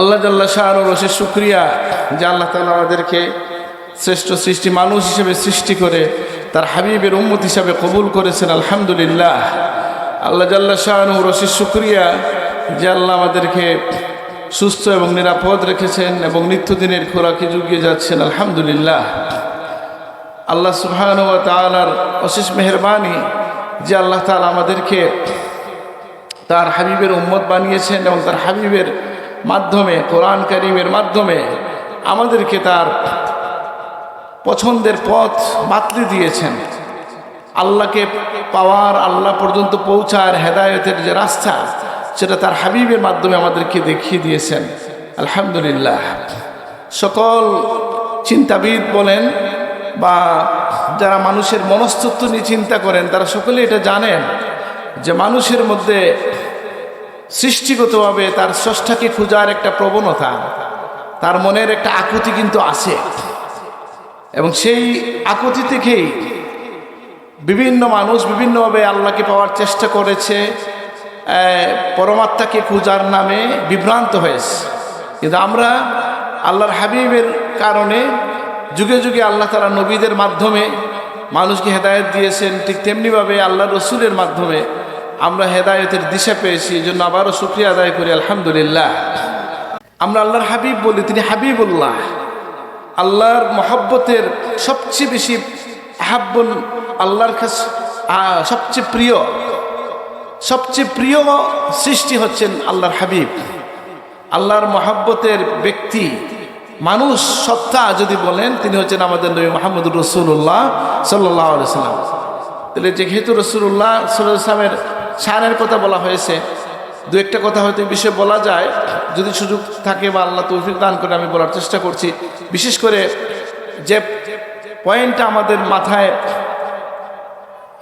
আল্লাহ জাল্লা শাহরুর রশিদ শুক্রিয়া যে আল্লাহ তাআলা আমাদেরকে শ্রেষ্ঠ সৃষ্টি মানুষ হিসেবে সৃষ্টি করে তার হাবিবের উম্মত হিসাবে কবুল করেছেন। আলহামদুলিল্লাহ। আল্লাহ জাল্লা শাহরুর রশিদ শুক্রিয়া যে আল্লাহ আমাদেরকে সুস্থ এবং নিরাপদ রেখেছেন এবং নিত্যদিনের খোরাকি যুগিয়ে যাচ্ছেন। আলহামদুলিল্লাহ। আল্লাহ সুবহানাহু ওয়া তাআলার অশেষ মেহেরবানি যে আল্লাহ তাআলা আমাদেরকে তার হাবিবের উম্মত বানিয়েছেন এবং তার হাবিবের মাধ্যমে কোরআন কারীমের মাধ্যমে আমাদেরকে তার পছন্দের পথ বাতলে দিয়েছেন। আল্লাহকে পাওয়ার, আল্লাহ পর্যন্ত পৌঁছার হেদায়েতের যে রাস্তা সেটা তার হাবিবের মাধ্যমে আমাদেরকে দেখিয়ে দিয়েছেন। আলহামদুলিল্লাহ। সকল চিন্তাবিদ বলেন বা যারা মানুষের মনস্তত্ত্ব নিয়ে চিন্তা করেন তারা সকলে এটা জানেন যে মানুষের মধ্যে সৃষ্টিগতভাবে তার স্রষ্টাকে খোঁজার একটা প্রবণতা, তার মনের একটা আকুতি কিন্তু আছে এবং সেই আকুতি থেকেই বিভিন্ন মানুষ বিভিন্নভাবে আল্লাহকে পাওয়ার চেষ্টা করেছে, পরমাত্মাকে খোঁজার নামে বিভ্রান্ত হয়েছে। কিন্তু আমরা আল্লাহর হাবিবের কারণে যুগে যুগে আল্লাহ তাআলা নবীদের মাধ্যমে মানুষকে হেদায়েত দিয়েছেন, ঠিক তেমনিভাবে আল্লাহ রসুলের মাধ্যমে আমরা হেদায়েতের দিশা পেয়েছি। এই জন্য আবারও শুকরিয়া আদায় করি। আলহামদুলিল্লাহ। আমরা আল্লাহর হাবিব বলি, তিনি হাবিবুল্লাহ, আল্লাহর মহব্বতের সবচেয়ে বেশি আহাব্বুল, আল্লাহর কাছে সবচেয়ে প্রিয় সৃষ্টি হচ্ছেন আল্লাহর হাবিব। আল্লাহর মহব্বতের ব্যক্তি, মানুষ সত্তা যদি বলেন তিনি হচ্ছেন আমাদের নবী মুহাম্মদুর রাসূলুল্লাহ সাল্লাল্লাহু আলাইহি ওয়াসাল্লাম। তাহলে যেহেতু রাসূলুল্লাহ সাল্লাল্লাহু আলাইহি ওয়াসাল্লামের শানের কথা বলা হয়েছে, দু একটা কথা হয়তো এই বিষয়ে বলা যায়, যদি সুযোগ থাকে বা আল্লাহ তৌফিক দান করে আমি বলার চেষ্টা করছি। বিশেষ করে যে পয়েন্টটা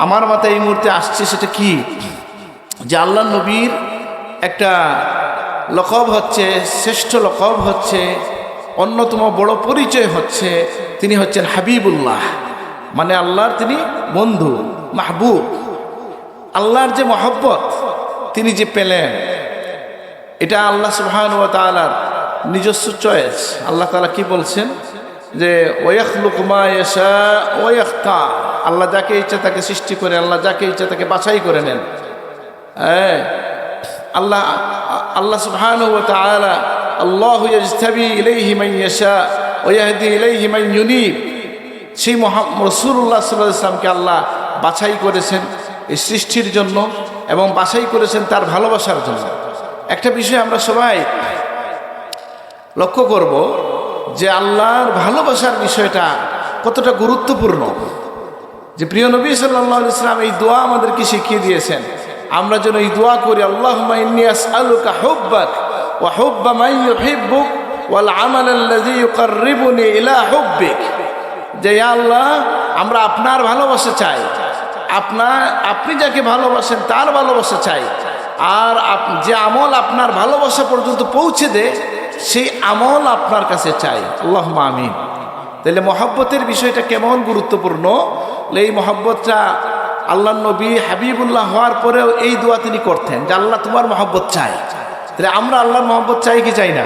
আমার মাথায় এই মুহূর্তে আসছে সেটা কি, যে আল্লাহ নবীর একটা লকব হচ্ছে, শ্রেষ্ঠ লকব হচ্ছে, অন্যতম বড় পরিচয় হচ্ছে তিনি হচ্ছেন হাবিবুল্লাহ, মানে আল্লাহর তিনি বন্ধু, মাহবুব। আল্লাহর যে মহব্বত তিনি যে পেলেন, এটা আল্লাহ সুবহানাহু ওয়া তাআলার নিজস্ব চয়েস। আল্লাহ তাআলা কি বলছেন যে ওয়াখলুকু মা ইয়াশা ওয়া ইয়াখতার, আল্লাহ যাকে ইচ্ছা তাকে সৃষ্টি করে, আল্লাহ যাকে ইচ্ছা তাকে বাছাই করে নেন। আল্লাহ সুবহানাহু ওয়া তাআলা আল্লাহু ইয়াজতাবি ইলাইহি মান ইয়াশা ওয়া ইয়াহদি ইলাইহি মান ইউনিব, সেই রাসূলুল্লাহ সাল্লাল্লাহু আলাইহি ওয়াসাল্লামকে আল্লাহ বাছাই করেছেন এই সৃষ্টির জন্য এবং বাছাই করেছেন তার ভালোবাসার জন্য। একটা বিষয় আমরা সবাই লক্ষ্য করব যে আল্লাহর ভালোবাসার বিষয়টা কতটা গুরুত্বপূর্ণ, যে প্রিয় নবী সাল্লাল্লাহু আলাইহি ওয়াসাল্লাম এই দোয়া আমাদেরকে শিখিয়ে দিয়েছেন। আমরা যেন এই দোয়া করি, আল্লাহুম্মা ইন্নী আসআলুকা হুব্বাক ওয়া হুব্বা মান ইউহিব্বুক ওয়াল আমাল আল্লাযী ইউকাররিবুনি ইলা হুব্বিক, যে ইয়া আল্লাহ আমরা আপনার ভালোবাসা চাই, আপনি যাকে ভালোবাসেন তার ভালোবাসা চাই, আর যে আমল আপনার ভালোবাসা পর্যন্ত পৌঁছে দেয় সেই আমল আপনার কাছে চাই। আল্লাহুম্মা আমিন। তাহলে মহব্বতের বিষয়টা কেমন গুরুত্বপূর্ণ। এই মহব্বতটা আল্লাহ নবী হাবিবুল্লাহ হওয়ার পরেও এই দোয়া তিনি করতেন যে আল্লাহ তোমার মহব্বত চাই। তাহলে আমরা আল্লাহর মহব্বত চাই কি চাই না?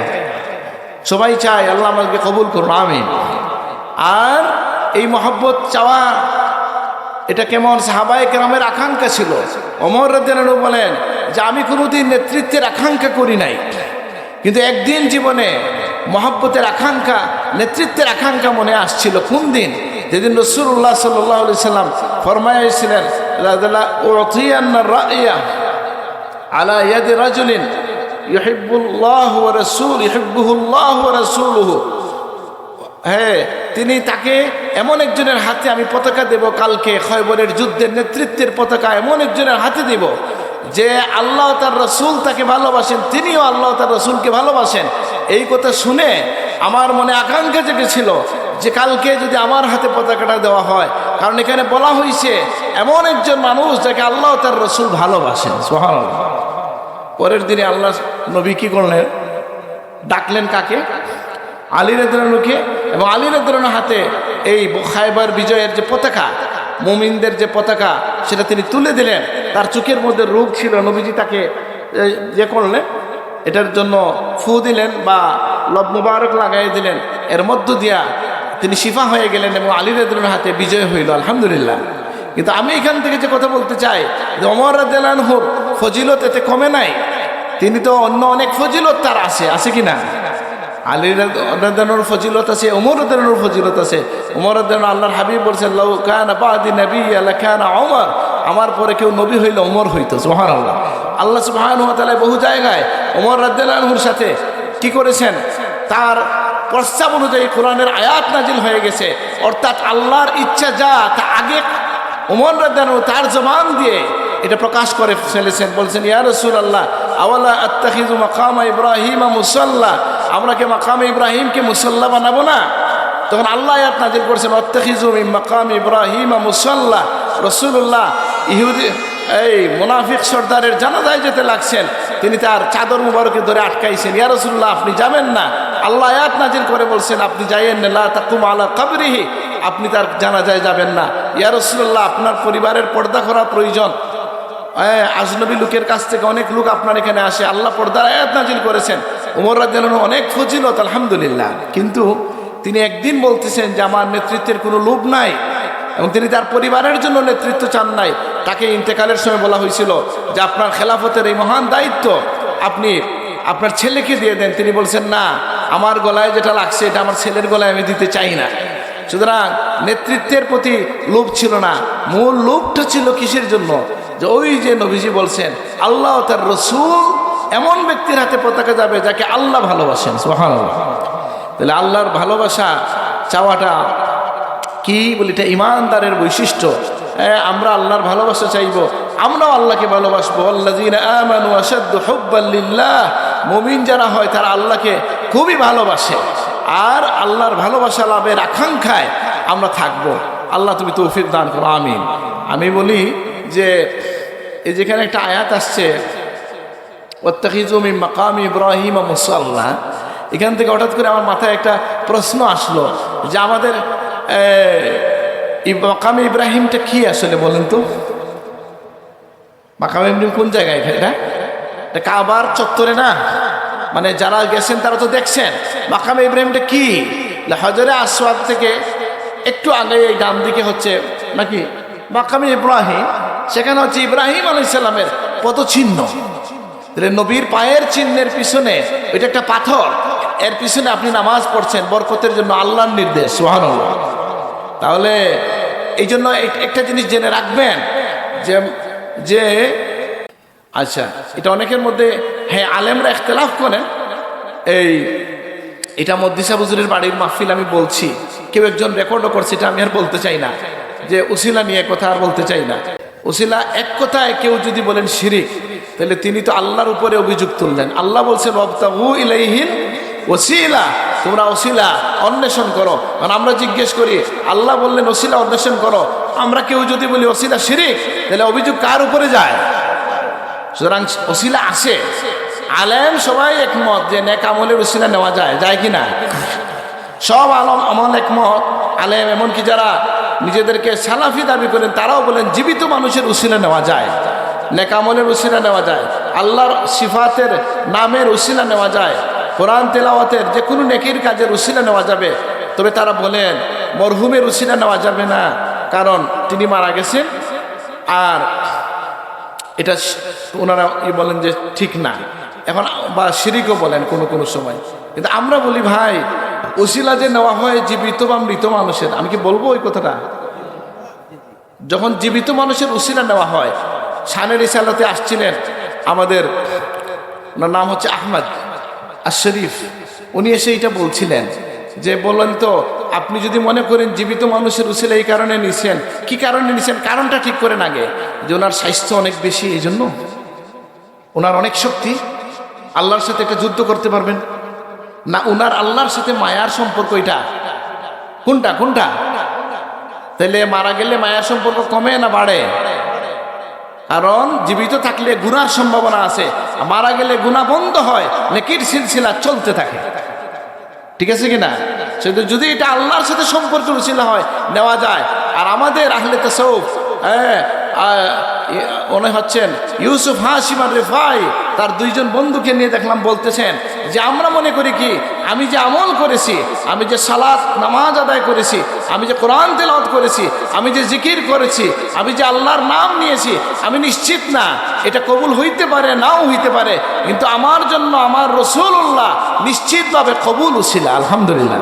সবাই চাই। আল্লাহ আমাদেরকে কবুল করুন, আমিন। আর এই মহব্বত চাওয়া এটা কেমন সাহাবায়ে কেরামের আকাঙ্ক্ষা ছিল। ওমর রাদিয়াল্লাহু আনহু বলেন যে আমি কোনোদিন নেতৃত্বের আকাঙ্ক্ষা করি নাই, কিন্তু একদিন জীবনে মহব্বতের আকাঙ্ক্ষা, নেতৃত্বের আকাঙ্ক্ষা মনে আসছিল। কোন দিন? যেদিন রাসূলুল্লাহ সাল্লাল্লাহু আলাইহি সাল্লাম ফরমাইছিলেন উতিয়ান্না রাইয়া আলা ইয়াদি রাজুলিন ইউহিব্বুল্লাহু ওয়া রাসূলুহু ইউহিব্বুহুল্লাহু ওয়া রাসূলুহু, তিনি তাকে এমন একজনের হাতে আমি পতাকা দেব, কালকে খয়বরের যুদ্ধের নেতৃত্বের পতাকা এমন একজনের হাতে দেব যে আল্লাহ তার রসুল তাকে ভালোবাসেন, তিনিও আল্লাহ তার রসুলকে ভালোবাসেন। এই কথা শুনে আমার মনে আকাঙ্ক্ষা জেগেছিল যে কালকে যদি আমার হাতে পতাকাটা দেওয়া হয়, কারণ এখানে বলা হয়েছে এমন একজন মানুষ যাকে আল্লাহ তার রসুল ভালোবাসেন। সুবহানাল্লাহ। পরের দিনে আল্লাহ নবী কি করলেন? ডাকলেন কাকে? আলী রাদিয়াল্লাহু আনহুকে, এবং আলী রাদিয়াল্লাহু আনহুর হাতে এই খায়বার বিজয়ের যে পতাকা, মুমিনদের যে পতাকা, সেটা তিনি তুলে দিলেন। তার চোখের মধ্যে রোগ ছিল, নবীজি তাকে করলেন এটার জন্য ফু দিলেন বা লব মুবারক লাগাই দিলেন, এর মধ্য দিয়া তিনি শিফা হয়ে গেলেন এবং আলী রাদিয়াল্লাহু হাতে বিজয় হইল, আলহামদুলিল্লাহ। কিন্তু আমি এখান থেকে যে কথা বলতে চাই যে ওমর রাদিয়াল্লাহু আনহুর ফজিলত এতে কমে নাই, তিনি তো অন্য অনেক ফজিলত তার আছে কি না? আলী রাদিয়াল্লাহু আনহুর ফজিলত আছে, ওমর রাদিয়াল্লাহু আনহুর ফজিলত আছে। ওমর রাদিয়াল্লাহু আল্লাহর হাবিব বলেছেন লাউ কানা বাদি নাবিয়্যা লাকানা ওমর, আমার পরে কেউ নবী হইলে ওমর হইতো। সুবহানাল্লাহ। আল্লাহ সুবহানাহু ওয়া তাআলা বহু জায়গায় ওমর রাদিয়াল্লাহু আনহুর সাথে কি করেছেন, তার প্রস্তাব অনুযায়ী কোরআনের আয়াত নাজিল হয়ে গেছে, অর্থাৎ আল্লাহর ইচ্ছা যা তা আগে ওমর রাদিয়াল্লাহু আনহু তার জবান দিয়ে এটা প্রকাশ করে ফেলেছেন। বলছেন ইয়া রাসূলুল্লাহ আওয়ালা আত্তাখিযু মাকামা ইব্রাহিম মুসাল্লা, আমরা কি মাকামে ইব্রাহিমকে মুসাল্লা বানাবো না? তখন আল্লাহ আয়াত নাজিল করেছেন আত্তাখিযু মিন মাকাম ইব্রাহিম মুসাল্লা। রাসূলুল্লাহ ইহুদি এই মুনাফিক সর্দারের জানাজায় যেতে লাগছেন, তিনি তার চাদর মুবারকে ধরে আটকাইছেন, ইয়া রাসূলুল্লাহ আপনি যাবেন না। আল্লাহ আয়াত নাজিল করে বলছেন আপনি যাইয়েন না, লা তাকুম আলা কবরিহি, আপনি তার জানাজায় যাবেন না। ইয়া রাসূলুল্লাহ আপনার পরিবারের পর্দা করা প্রয়োজন, আজনবী লোকের কাছ থেকে অনেক লোক আপনার এখানে আসে, আল্লাহ পর্দার আয়াত নাজিল করেছেন। ওমর রাদিয়াল্লাহু আনহু অনেক ফজিলত, আলহামদুলিল্লাহ। কিন্তু তিনি একদিন বলতেছেন যে আমার নেতৃত্বের কোনো লোভ নাই, এবং তিনি তার পরিবারের জন্য নেতৃত্ব চান নাই। তাকে ইন্তেকালের সময় বলা হয়েছিল যে আপনার খেলাফতের এই মহান দায়িত্ব আপনি আপনার ছেলেকে দিয়ে দেন। তিনি বলছেন না, আমার গলায় যেটা লাগছে এটা আমার ছেলের গলায় আমি দিতে চাই না। সুতরাং নেতৃত্বের প্রতি লোভ ছিল না, মূল লোভটা ছিল কিসের জন্য? যে ওই যে নবীজি বলছেন আল্লাহ তার রসূল এমন ব্যক্তির হাতে পতাকা যাবে যাকে আল্লাহ ভালোবাসেন। সুবহানাল্লাহ। তাহলে আল্লাহর ভালোবাসা চাওয়াটা কি বলি, এটা ইমানদারের বৈশিষ্ট্য। আমরা আল্লাহর ভালোবাসা চাইবো, আমরাও আল্লাহকে ভালোবাসবো। আল্লাযীনা আমানু আশাদ্দু হুব্বান লিল্লাহ, মুমিন যারা হয় তারা আল্লাহকে খুবই ভালোবাসে, আর আল্লাহর ভালোবাসা লাভের আকাঙ্ক্ষায় আমরা থাকবো। আল্লাহ তুমি তৌফিক দান করো, আমিন। আমি বলি যে এই যেখানে একটা আয়াত আসছে ওয়াত্তাখিযু মিন মাকামি ইব্রাহিম মুসাল্লা, এখান থেকে হঠাৎ করে আমার মাথায় একটা প্রশ্ন আসলো যে আমাদের মাকামে ইব্রাহিমটা কি আসলে বলেন তো? মাকামে ইব্রাহিম কোন জায়গায়? এটা কাবার চত্বরে না? মানে যারা গেছেন তারা তো দেখছেন। মাকামে ইব্রাহিমটা কি? হজরে আসওয়াদ থেকে একটু আগে এই ডান দিকে হচ্ছে নাকি মাকামে ইব্রাহিম, সেখানে হচ্ছে ইব্রাহিম আলাইহিস সালামের পদচিহ্ন। নবীর পায়ের চিহ্নের পিছনে এটা একটা পাথর, এর পিছনে আপনি নামাজ পড়ছেন বরকতের জন্য, আল্লাহর নির্দেশ। সুবহানাল্লাহ। তাহলে এই জন্য একটা জিনিস জেনে রাখবেন যে যে আচ্ছা, এটা অনেকের মধ্যে হ্যাঁ আলেমরা ইখতিলাফ করেন। এটা মদ্দিসা হুজুরের বাড়ির মাহফিল আমি বলছি, কেউ একজন রেকর্ডও করছে, এটা আমি আর বলতে চাই না, যে উসিলা নিয়ে কথা আর বলতে চাই না। উসিলা এক কথায় কেউ যদি বলেন শিরিক, তাহলে তিনি তো আল্লাহর উপরে অভিযোগ তুললেন। আল্লাহ বলছেন ওয়াবতাগু ইলাইহিল ওসিলা, তোমরা ওসিলা অন্বেষণ করো। কারণ আমরা জিজ্ঞেস করি, আল্লাহ বললেন ওসিলা অন্বেষণ করো, আমরা কেউ যদি বলি ওসিলা শিরিক, তাহলে অভিযোগ কার উপরে যায়? সুতরাং ওসিলা আসে, আলেম সবাই একমত যে নেক আমলের ওসিলা নেওয়া যায়, যায় কি না? সব আলম আমল একমত। আলেম এমনকি যারা নিজেদেরকে সালাফি দাবি করেন তারাও বলেন জীবিত মানুষের উসিলা নেওয়া যায়, নেক আমলের উসিলা নেওয়া যায়, আল্লাহর সিফাতের নামের উসিলা নেওয়া যায়, কোরআন তেলাওয়াতের যে কোনো নেকির কাজের উসিলা নেওয়া যাবে। তবে তারা বলেন মরহুমের উসিলা নেওয়া যাবে না, কারণ তিনি মারা গেছেন, আর এটা ওনারা বলেন যে ঠিক না। এখন বা শিরিকও বলেন কোনো সময়। কিন্তু আমরা বলি ভাই উসিলা যে নেওয়া হয় জীবিত বা মৃত মানুষের, আমি কি বলবো ওই কথাটা? যখন জীবিত মানুষের উসিলা নেওয়া হয়, শানের রিসালাতে আসছিলেন আমাদের, ওনার নাম হচ্ছে আহমদ আশ-শরীফ, উনি এসে এটা বলছিলেন যে বললেন তো আপনি যদি মনে করেন জীবিত মানুষের উসিলা এই কারণে নিছেন, কি কারণে নিছেন কারণটা ঠিক করেন আগে। যে ওনার স্বাস্থ্য অনেক বেশি, এই জন্য ওনার অনেক শক্তি, আল্লাহর সাথে একটা যুদ্ধ করতে পারবেন না, ওনার আল্লাহর সাথে মায়ার সম্পর্ক, এটা কোনটা? তাহলে মারা গেলে মায়ার সম্পর্ক কমে না বাড়ে? কারণ জীবিত থাকলে গুনার সম্ভাবনা আছে, মারা গেলে গুনাহ বন্ধ হয়, নেকির সিলসিলা চলতে থাকে। ঠিক আছে কিনা? সেটা যদি এটা আল্লাহর সাথে সম্পর্ক উসিলা হয় নেওয়া যায়। আর আমাদের আহলে তাসাউফ উনি হচ্ছেন ইউসুফ হাশিম আর রিফাই, তার দুইজন বন্ধুকে নিয়ে দেখলাম বলতেছেন যে আমরা মনে করি কি আমি যে আমল করেছি, আমি যে সালাত নামাজ আদায় করেছি, আমি যে কোরআন তেলাওয়াত করেছি, আমি যে জিকির করেছি, আমি যে আল্লাহর নাম নিয়েছি, আমি নিশ্চিত না এটা কবুল হইতে পারে নাও হইতে পারে, কিন্তু আমার জন্য আমার রাসূলুল্লাহ নিশ্চিতভাবে কবুল ছিল। আলহামদুলিল্লাহ।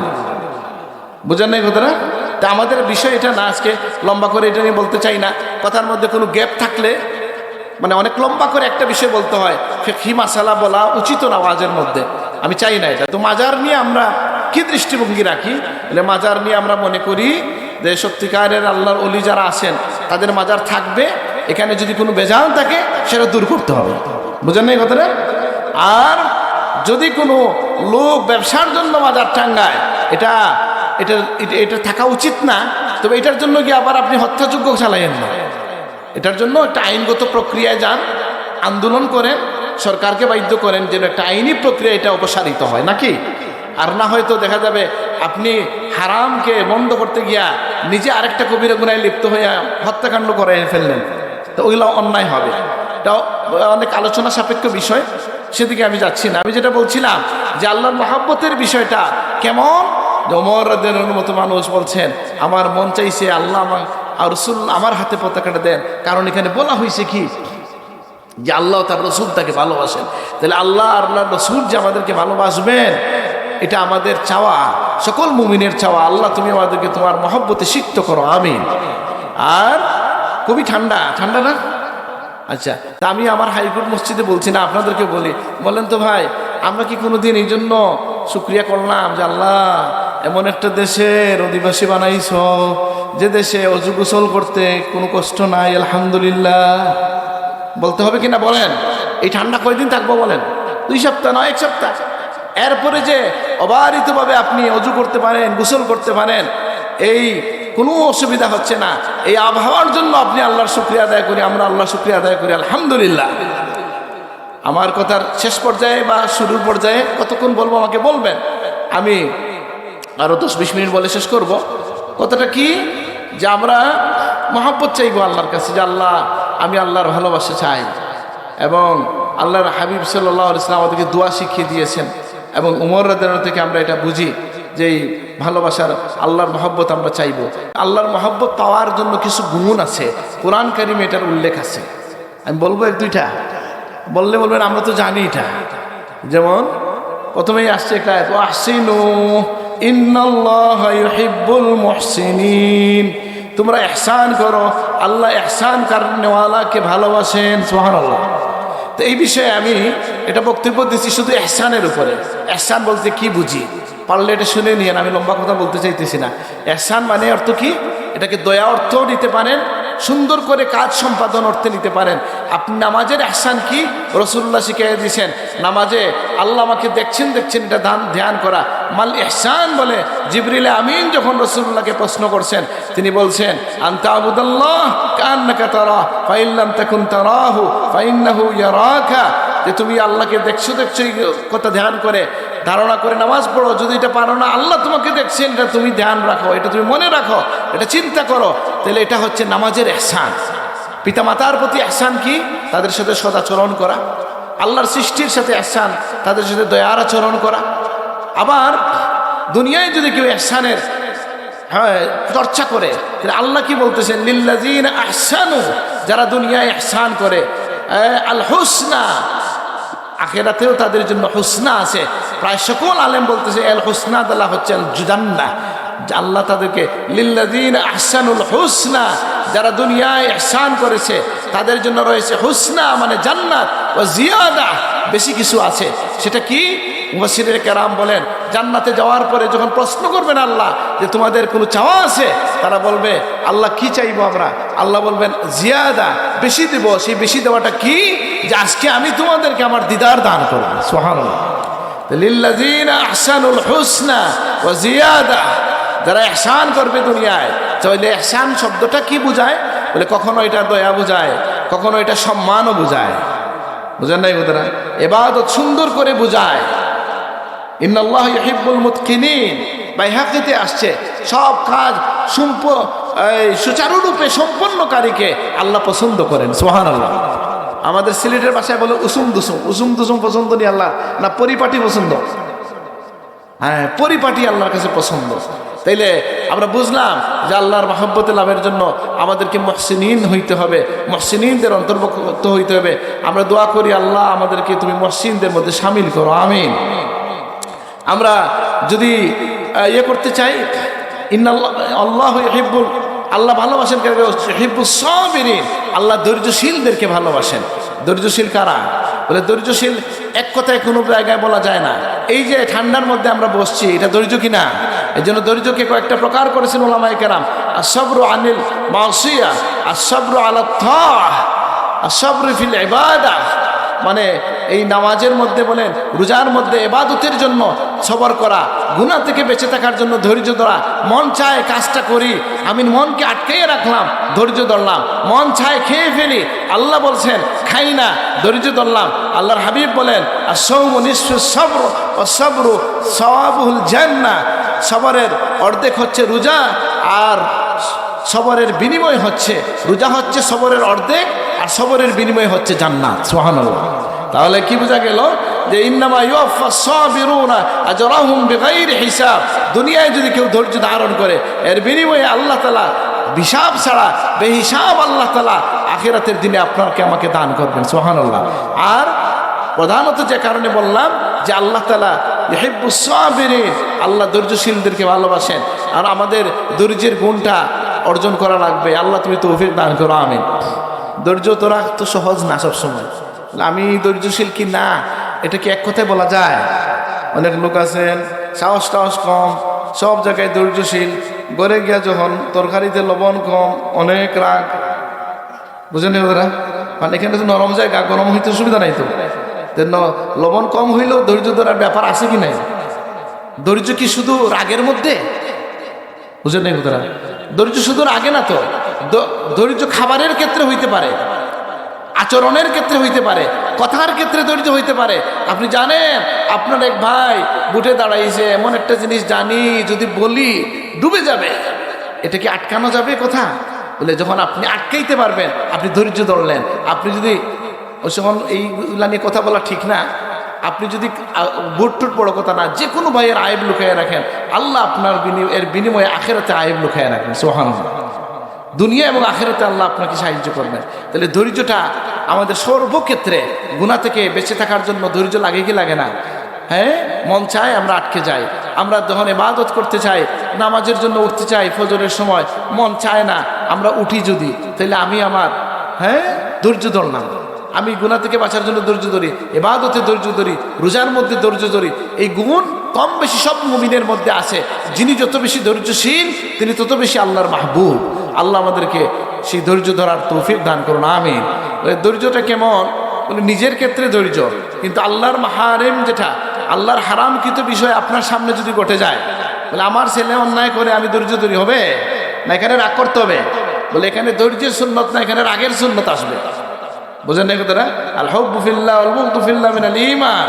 বুঝেন নাই কথাটা? তা আমাদের বিষয় এটা না, আজকে লম্বা করে এটা নিয়ে বলতে চাই না। কথার মধ্যে কোনো গ্যাপ থাকলে মানে অনেক লম্বা করে একটা বিষয় বলতে হয়, ফিকহি মাসালা বলা উচিত না ওয়াজের মধ্যে, আমি চাই না এটা। তো মাজার নিয়ে আমরা কি দৃষ্টিভঙ্গি রাখি? মাজার নিয়ে আমরা মনে করি যে সত্যিকারের আল্লাহর ওলি যারা আছেন তাদের মাজার থাকবে, এখানে যদি কোনো বেজাল থাকে সেটা দূর করতে হবে। বুঝেন না এই কথাটা? আর যদি কোনো লোক ব্যবসার জন্য মাজার টাঙ্গায়, এটা এটা এটা থাকা উচিত না। তবে এটার জন্য কি আবার আপনি হত্যাযজ্ঞ চালাইয়েন না। এটার জন্য একটা আইনগত প্রক্রিয়ায় যান, আন্দোলন করেন, সরকারকে বাধ্য করেন যেন একটা আইনি প্রক্রিয়া এটা অপসারিত হয়, নাকি? আর না হয়তো দেখা যাবে আপনি হারামকে বন্ধ করতে গিয়া নিজে আরেকটা কবিরা গুনায় লিপ্ত হয়ে হত্যাকাণ্ড করে ফেললেন, তো ওইগুলো অন্যায় হবে। এটাও অনেক আলোচনা সাপেক্ষ বিষয়, সেদিকে আমি যাচ্ছি না। আমি যেটা বলছিলাম যে আল্লাহর মহব্বতের বিষয়টা কেমন, ওমর রাদিয়াল্লাহু মতো মানুষ বলছেন আমার মন চাইছে আল্লাহ আর রাসূল আমার হাতে পতাকাটা দেন, কারণ এখানে বলা হয়েছে কি যে আল্লাহ তার রাসূল তাকে ভালোবাসেন। তাহলে আল্লাহ আর আল্লাহর রাসূল যে আমাদেরকে ভালোবাসবেন এটা আমাদের চাওয়া, সকল মুমিনের চাওয়া। আল্লাহ তুমি আমাদেরকে তোমার মহব্বতে সিক্ত করো, আমিন। আর খুবই ঠান্ডা, ঠান্ডা না? আচ্ছা, তা আমি আমার হাইকোর্ট মসজিদে বলছি না, আপনাদেরকে বলি। বলেন তো ভাই, আমরা কি কোনোদিন এই জন্য শুকরিয়া করলাম যে আল্লাহ এমন একটা দেশের অধিবাসী বানাইছ যে দেশে অজু গোসল করতে কোনো কষ্ট নাই? আলহামদুলিল্লাহ বলতে হবে কিনা বলেন? এই ঠান্ডা কয়দিন থাকবো বলেন? 2 সপ্তাহ নয় 1 সপ্তাহ। এরপরে যে অবারিতভাবে আপনি অজু করতে পারেন, গোসল করতে পারেন, এই কোনো অসুবিধা হচ্ছে না, এই আবহাওয়ার জন্য আপনি আল্লাহর শুকরিয়া আদায় করি, আমরা আল্লাহর শুকরিয়া আদায় করি, আলহামদুলিল্লাহ। আমার কথার শেষ পর্যায়ে বা শুরুর পর্যায়ে কতক্ষণ বলবো আমাকে বলবেন, আমি আরো 10-20 মিনিট বলে শেষ করব। কথাটা কি যে আমরা মহব্বত চাইবো আল্লাহর কাছে, যে আল্লাহ আমি আল্লাহর ভালোবাসা চাই। এবং আল্লাহর হাবিব সাল্লাল্লাহু আলাইহি ওয়াসাল্লাম আমাদেরকে দোয়া শিখিয়ে দিয়েছেন, এবং উমর রাদিয়াল্লাহু থেকে আমরা এটা বুঝি যে এই ভালোবাসার আল্লাহর মহব্বত আমরা চাইবো। আল্লাহর মহব্বত পাওয়ার জন্য কিছু গুণ আছে, কোরআন কারিমে এটার উল্লেখ আছে। আমি বলবো 1-2টা, বললে বলবেন আমরা তো জানি এটা। যেমন প্রথমেই আসছে একটা আয়াত, আহসিনু ইন্নাল্লাহা ইউহিব্বুল মুহসিনিন, তোমরা ইহসান করো, আল্লাহ ইহসান করনেওয়ালাকে ভালোবাসেন। সুবহানাল্লাহ। তো এই বিষয়ে আমি এটা বক্তব্য দিচ্ছি শুধু ইহসানের উপরে। ইহসান বলতে কি বুঝি পারলে এটা শুনে নিয়েন, আমি লম্বা কথা বলতে চাইতেছি না। ইহসান মানে অর্থ কি? এটাকে দয়া অর্থও নিতে পারেন, সুন্দর করে কাজ সম্পাদন অর্থে নিতে পারেন। আপনি নামাজের ইহসান কি রাসূলুল্লাহ শিখিয়ে দিয়েছেন, নামাজে আল্লাহ আমাকে দেখছেন এটা ধ্যান করা। মাল ইহসান বলে জিবরিল আমিন যখন রাসূলুল্লাহকে প্রশ্ন করছেন, তিনি বলছেন আনতা আবুদাল্লাহ কান্নাকা তারা ফাইন লাম তাকুন তারাহু ফাইন্নাহু ইয়ারাকা, যে তুমি আল্লাহকে দেখছো এই কথা ধ্যান করে ধারণা করে নামাজ পড়ো। যদি এটা পারো না, আল্লাহ তোমাকে দেখছেন, এটা তুমি ধ্যান রাখো, এটা তুমি মনে রাখো, এটা চিন্তা করো, তাহলে এটা হচ্ছে নামাজের ইহসান। পিতামাতার প্রতি ইহসান কি? তাদের সাথে সদাচরণ করা। আল্লাহর সৃষ্টির সাথে ইহসান, তাদের সাথে দয়ার আচরণ করা। আবার দুনিয়ায় যদি কেউ ইহসানের চর্চা করে, তাহলে আল্লাহ কি বলতেছেন? লিল্লাযিনা আহসানু, যারা দুনিয়ায় ইহসান করে, আল হুসনা, আখিরাতেও তাদের জন্য হুসনা আছে। প্রায় সকল আলেম বলতেছে আল হুসনা দালা হচ্ছে আল জান্নাহ, আল্লাহ তাদেরকে লিল্লাযিনা আহসানুল হুসনা, যারা দুনিয়ায় ইহসান করেছে তাদের জন্য রয়েছে হুসনা মানে জান্নাত, ও জিয়াদা, বেশি কিছু আছে। সেটা কি? মুফাসসিরিনে কেরাম বলেন জান্নাতে যাওয়ার পরে যখন প্রশ্ন করবেন আল্লাহ যে তোমাদের কোনো চাওয়া আছে, তারা বলবে আল্লাহ কি চাইবো আমরা? আল্লাহ বলবেন জিয়াদা, বেশি দেব। সেই বেশি দেওয়াটা কি? যে আজকে আমি তোমাদেরকে আমার দিদার দান করব। সুবহানাল্লাহ। লিল্লাযিনা আহসানুল হুসনা ওয়া জিয়াদা, যারা ইহসান করবে দুনিয়ায়। তাহলে ইহসান শব্দটা কি বোঝায়? বলে কখনো এটা দয়া বোঝায়, কখনো এটা সম্মানও বোঝায়। বুঝেন নাই বোধরা? ইবাদত সুন্দর করে বোঝায়। ইন্নাল্লাহা ইউহিব্বুল মুতকিনিন, বাইহাকিতে আসছে সব কাজ সুচারুরূপে সম্পন্নকারীকে আল্লাহ পছন্দ করেন। সুবহানাল্লাহ। আমাদের সিলেটের ভাষায় বলে উসুম দুসুম। উসুম দুসুম পছন্দ নেই আল্লাহ, না পরিপাটি পছন্দ? হ্যাঁ, পরিপাটি আল্লাহর কাছে পছন্দ। তাইলে আমরা বুঝলাম যে আল্লাহর মহব্বতে লাভের জন্য আমাদেরকে মুহসিনিন হইতে হবে, মুহসিনিনদের অন্তর্ভুক্ত হইতে হবে। আমরা দোয়া করি, আল্লাহ আমাদেরকে তুমি মুহসিনদের মধ্যে শামিল করো, আমিন। আমরা যদি ইয়ে করতে চাই, আল্লাহু ইউহিব্বুল, আল্লাহ ভালোবাসেন ইউহিব্বুস সাবিরিন, আল্লাহ ধৈর্যশীলদেরকে ভালোবাসেন। ধৈর্যশীল কারা? বলে ধৈর্যশীল এক কথায় কোনো জায়গায় বলা যায় না। এই যে ঠান্ডার মধ্যে আমরা বসছি, এটা ধৈর্য কিনা? এই জন্য ধৈর্যকে কয়েকটা প্রকার করেছেন উলামায়ে কেরাম। আস-সাবরু আনিল মাসিয়া, আস-সাবরু আলা তাআহ, আস-সাবরু ফিল ইবাদাহ। মানে এই নামাজের মধ্যে বলেন, রোজার মধ্যে ইবাদতের জন্য সবর করা, গুনাহ থেকে বেঁচে থাকার জন্য ধৈর্য ধরা। মন চায় কাজটা করি, আমি মনকে আটকাইয়ে রাখলাম, ধৈর্য ধরলাম। মন চায় খেয়ে ফেলি, আল্লাহ বলছেন খাই না, ধৈর্য ধরলাম। আল্লাহর হাবিব বলেন আস-সাওমু নিসফুস সাবর ওয়াস সাবরু সাওয়াবুল জান্নাহ। সবরের অর্ধেক হচ্ছে রোজা, আর সবরের বিনিময় হচ্ছে, রোজা হচ্ছে সবরের অর্ধেক, আর সবরের বিনিময় হচ্ছে জান্নাত। সুবহানাল্লাহ। তাহলে কি বোঝা গেল? যে ইন্নামা ইউওয়াফাস সাবিরুনা আজরাহুম বিগাইরি হিসাব। দুনিয়ায় যদি কেউ ধৈর্য ধারণ করে, এর বিনিময়ে আল্লাহ তাআলা হিসাব ছাড়া, বেহিসাব আল্লাহ তাআলা আখিরাতের দিনে আপনাকে আমাকে দান করবেন। সুবহানাল্লাহ। আর প্রধানত যে কারণে বললাম যে আল্লাহ তাআলা ইউহিব্বুস সাবিরিন, আল্লাহ ধৈর্যশীলদেরকে ভালোবাসেন। আর আমাদের ধৈর্যের গুণটা অর্জন করা লাগবে। আল্লাহ তুমি তৌফিক দান করো, আমিন। ধৈর্য তোরা তো সহজ না সবসময়। আমি ধৈর্যশীল কি না, এটা কি এক কথায় বলা যায়? অনেক লোক আছেন সাহস টাহস কম, সব জায়গায় ধৈর্যশীল, ঘরে গিয়া যখন তরকারিতে লবণ কম, অনেক রাগ। বুঝেন ওরা? মানে এখানে তো নরম জায়গা, গরম হইতে সুবিধা নাই তো। লবণ কম হইলেও ধৈর্য ধরার ব্যাপার আছে কি নাই? ধৈর্য কি শুধু রাগের মধ্যে? বুঝেন নাই ওরা? ধৈর্য শুধু রাগে না তো, ধৈর্য খাবারের ক্ষেত্রে হইতে পারে, আচরণের ক্ষেত্রে হইতে পারে, কথার ক্ষেত্রে ধৈর্য হইতে পারে। আপনি জানেন আপনার এক ভাই বুটে দাঁড়াইছে, এমন একটা জিনিস জানি যদি বলি ডুবে যাবে, এটা কি আটকানো যাবে কথা? বলে যখন আপনি আটকাইতে পারবেন, আপনি ধৈর্য ধরলেন। আপনি যদি যখন এইগুলা নিয়ে কথা বলা ঠিক না, আপনি যদি বুট টুট বড় কথা না, যে কোনো ভাইয়ের আয়েব লুকাইয়া রাখেন, আল্লাহ আপনার এর বিনিময়ে আখিরাতে আয়েব লুকাইয়া রাখেন। সুবহানাল্লাহ। দুনিয়া এবং আখিরাতে আল্লাহ আপনাকে সাহায্য করবেন। তাহলে ধৈর্যটা আমাদের সর্বক্ষেত্রে, গুনাহ থেকে বেঁচে থাকার জন্য ধৈর্য লাগে কি লাগে না? হ্যাঁ, মন চায় আমরা আটকে যাই। আমরা যখন ইবাদত করতে চাই, নামাজের জন্য উঠতে চাই ফজরের সময়, মন চায় না, আমরা উঠি যদি, তাহলে আমি আমার ধৈর্য ধরলাম। আমি গুনাহ থেকে বাঁচার জন্য ধৈর্য ধরি, ইবাদতে ধৈর্য ধরি, রোজার মধ্যে ধৈর্য ধরি। এই গুণ কম বেশি সব মুমিনের মধ্যে আছে। যিনি যত বেশি ধৈর্যশীল, তিনি তত বেশি আল্লাহর মাহবুব। আল্লাহ আমাদেরকে সেই ধৈর্য ধরার তৌফিক দান করুন, আমিন। ধৈর্যটা কেমন? নিজের ক্ষেত্রে ধৈর্য, কিন্তু আল্লাহর মাহারিম, যেটা আল্লাহর হারামকৃত বিষয় আপনার সামনে যদি ঘটে যায়, বলে আমার ছেলে অন্যায় করে আমি ধৈর্য ধরি, হবে না? এখানে রাগ করতে হবে। বলে এখানে ধৈর্যের সুন্নত না, এখানে রাগের সুন্নত আসবে। বুঝেন না কথাটা? আল হুব্বু ফিল্লাহ ওয়াল বুগদু ফিল্লাহ মিনাল ঈমান,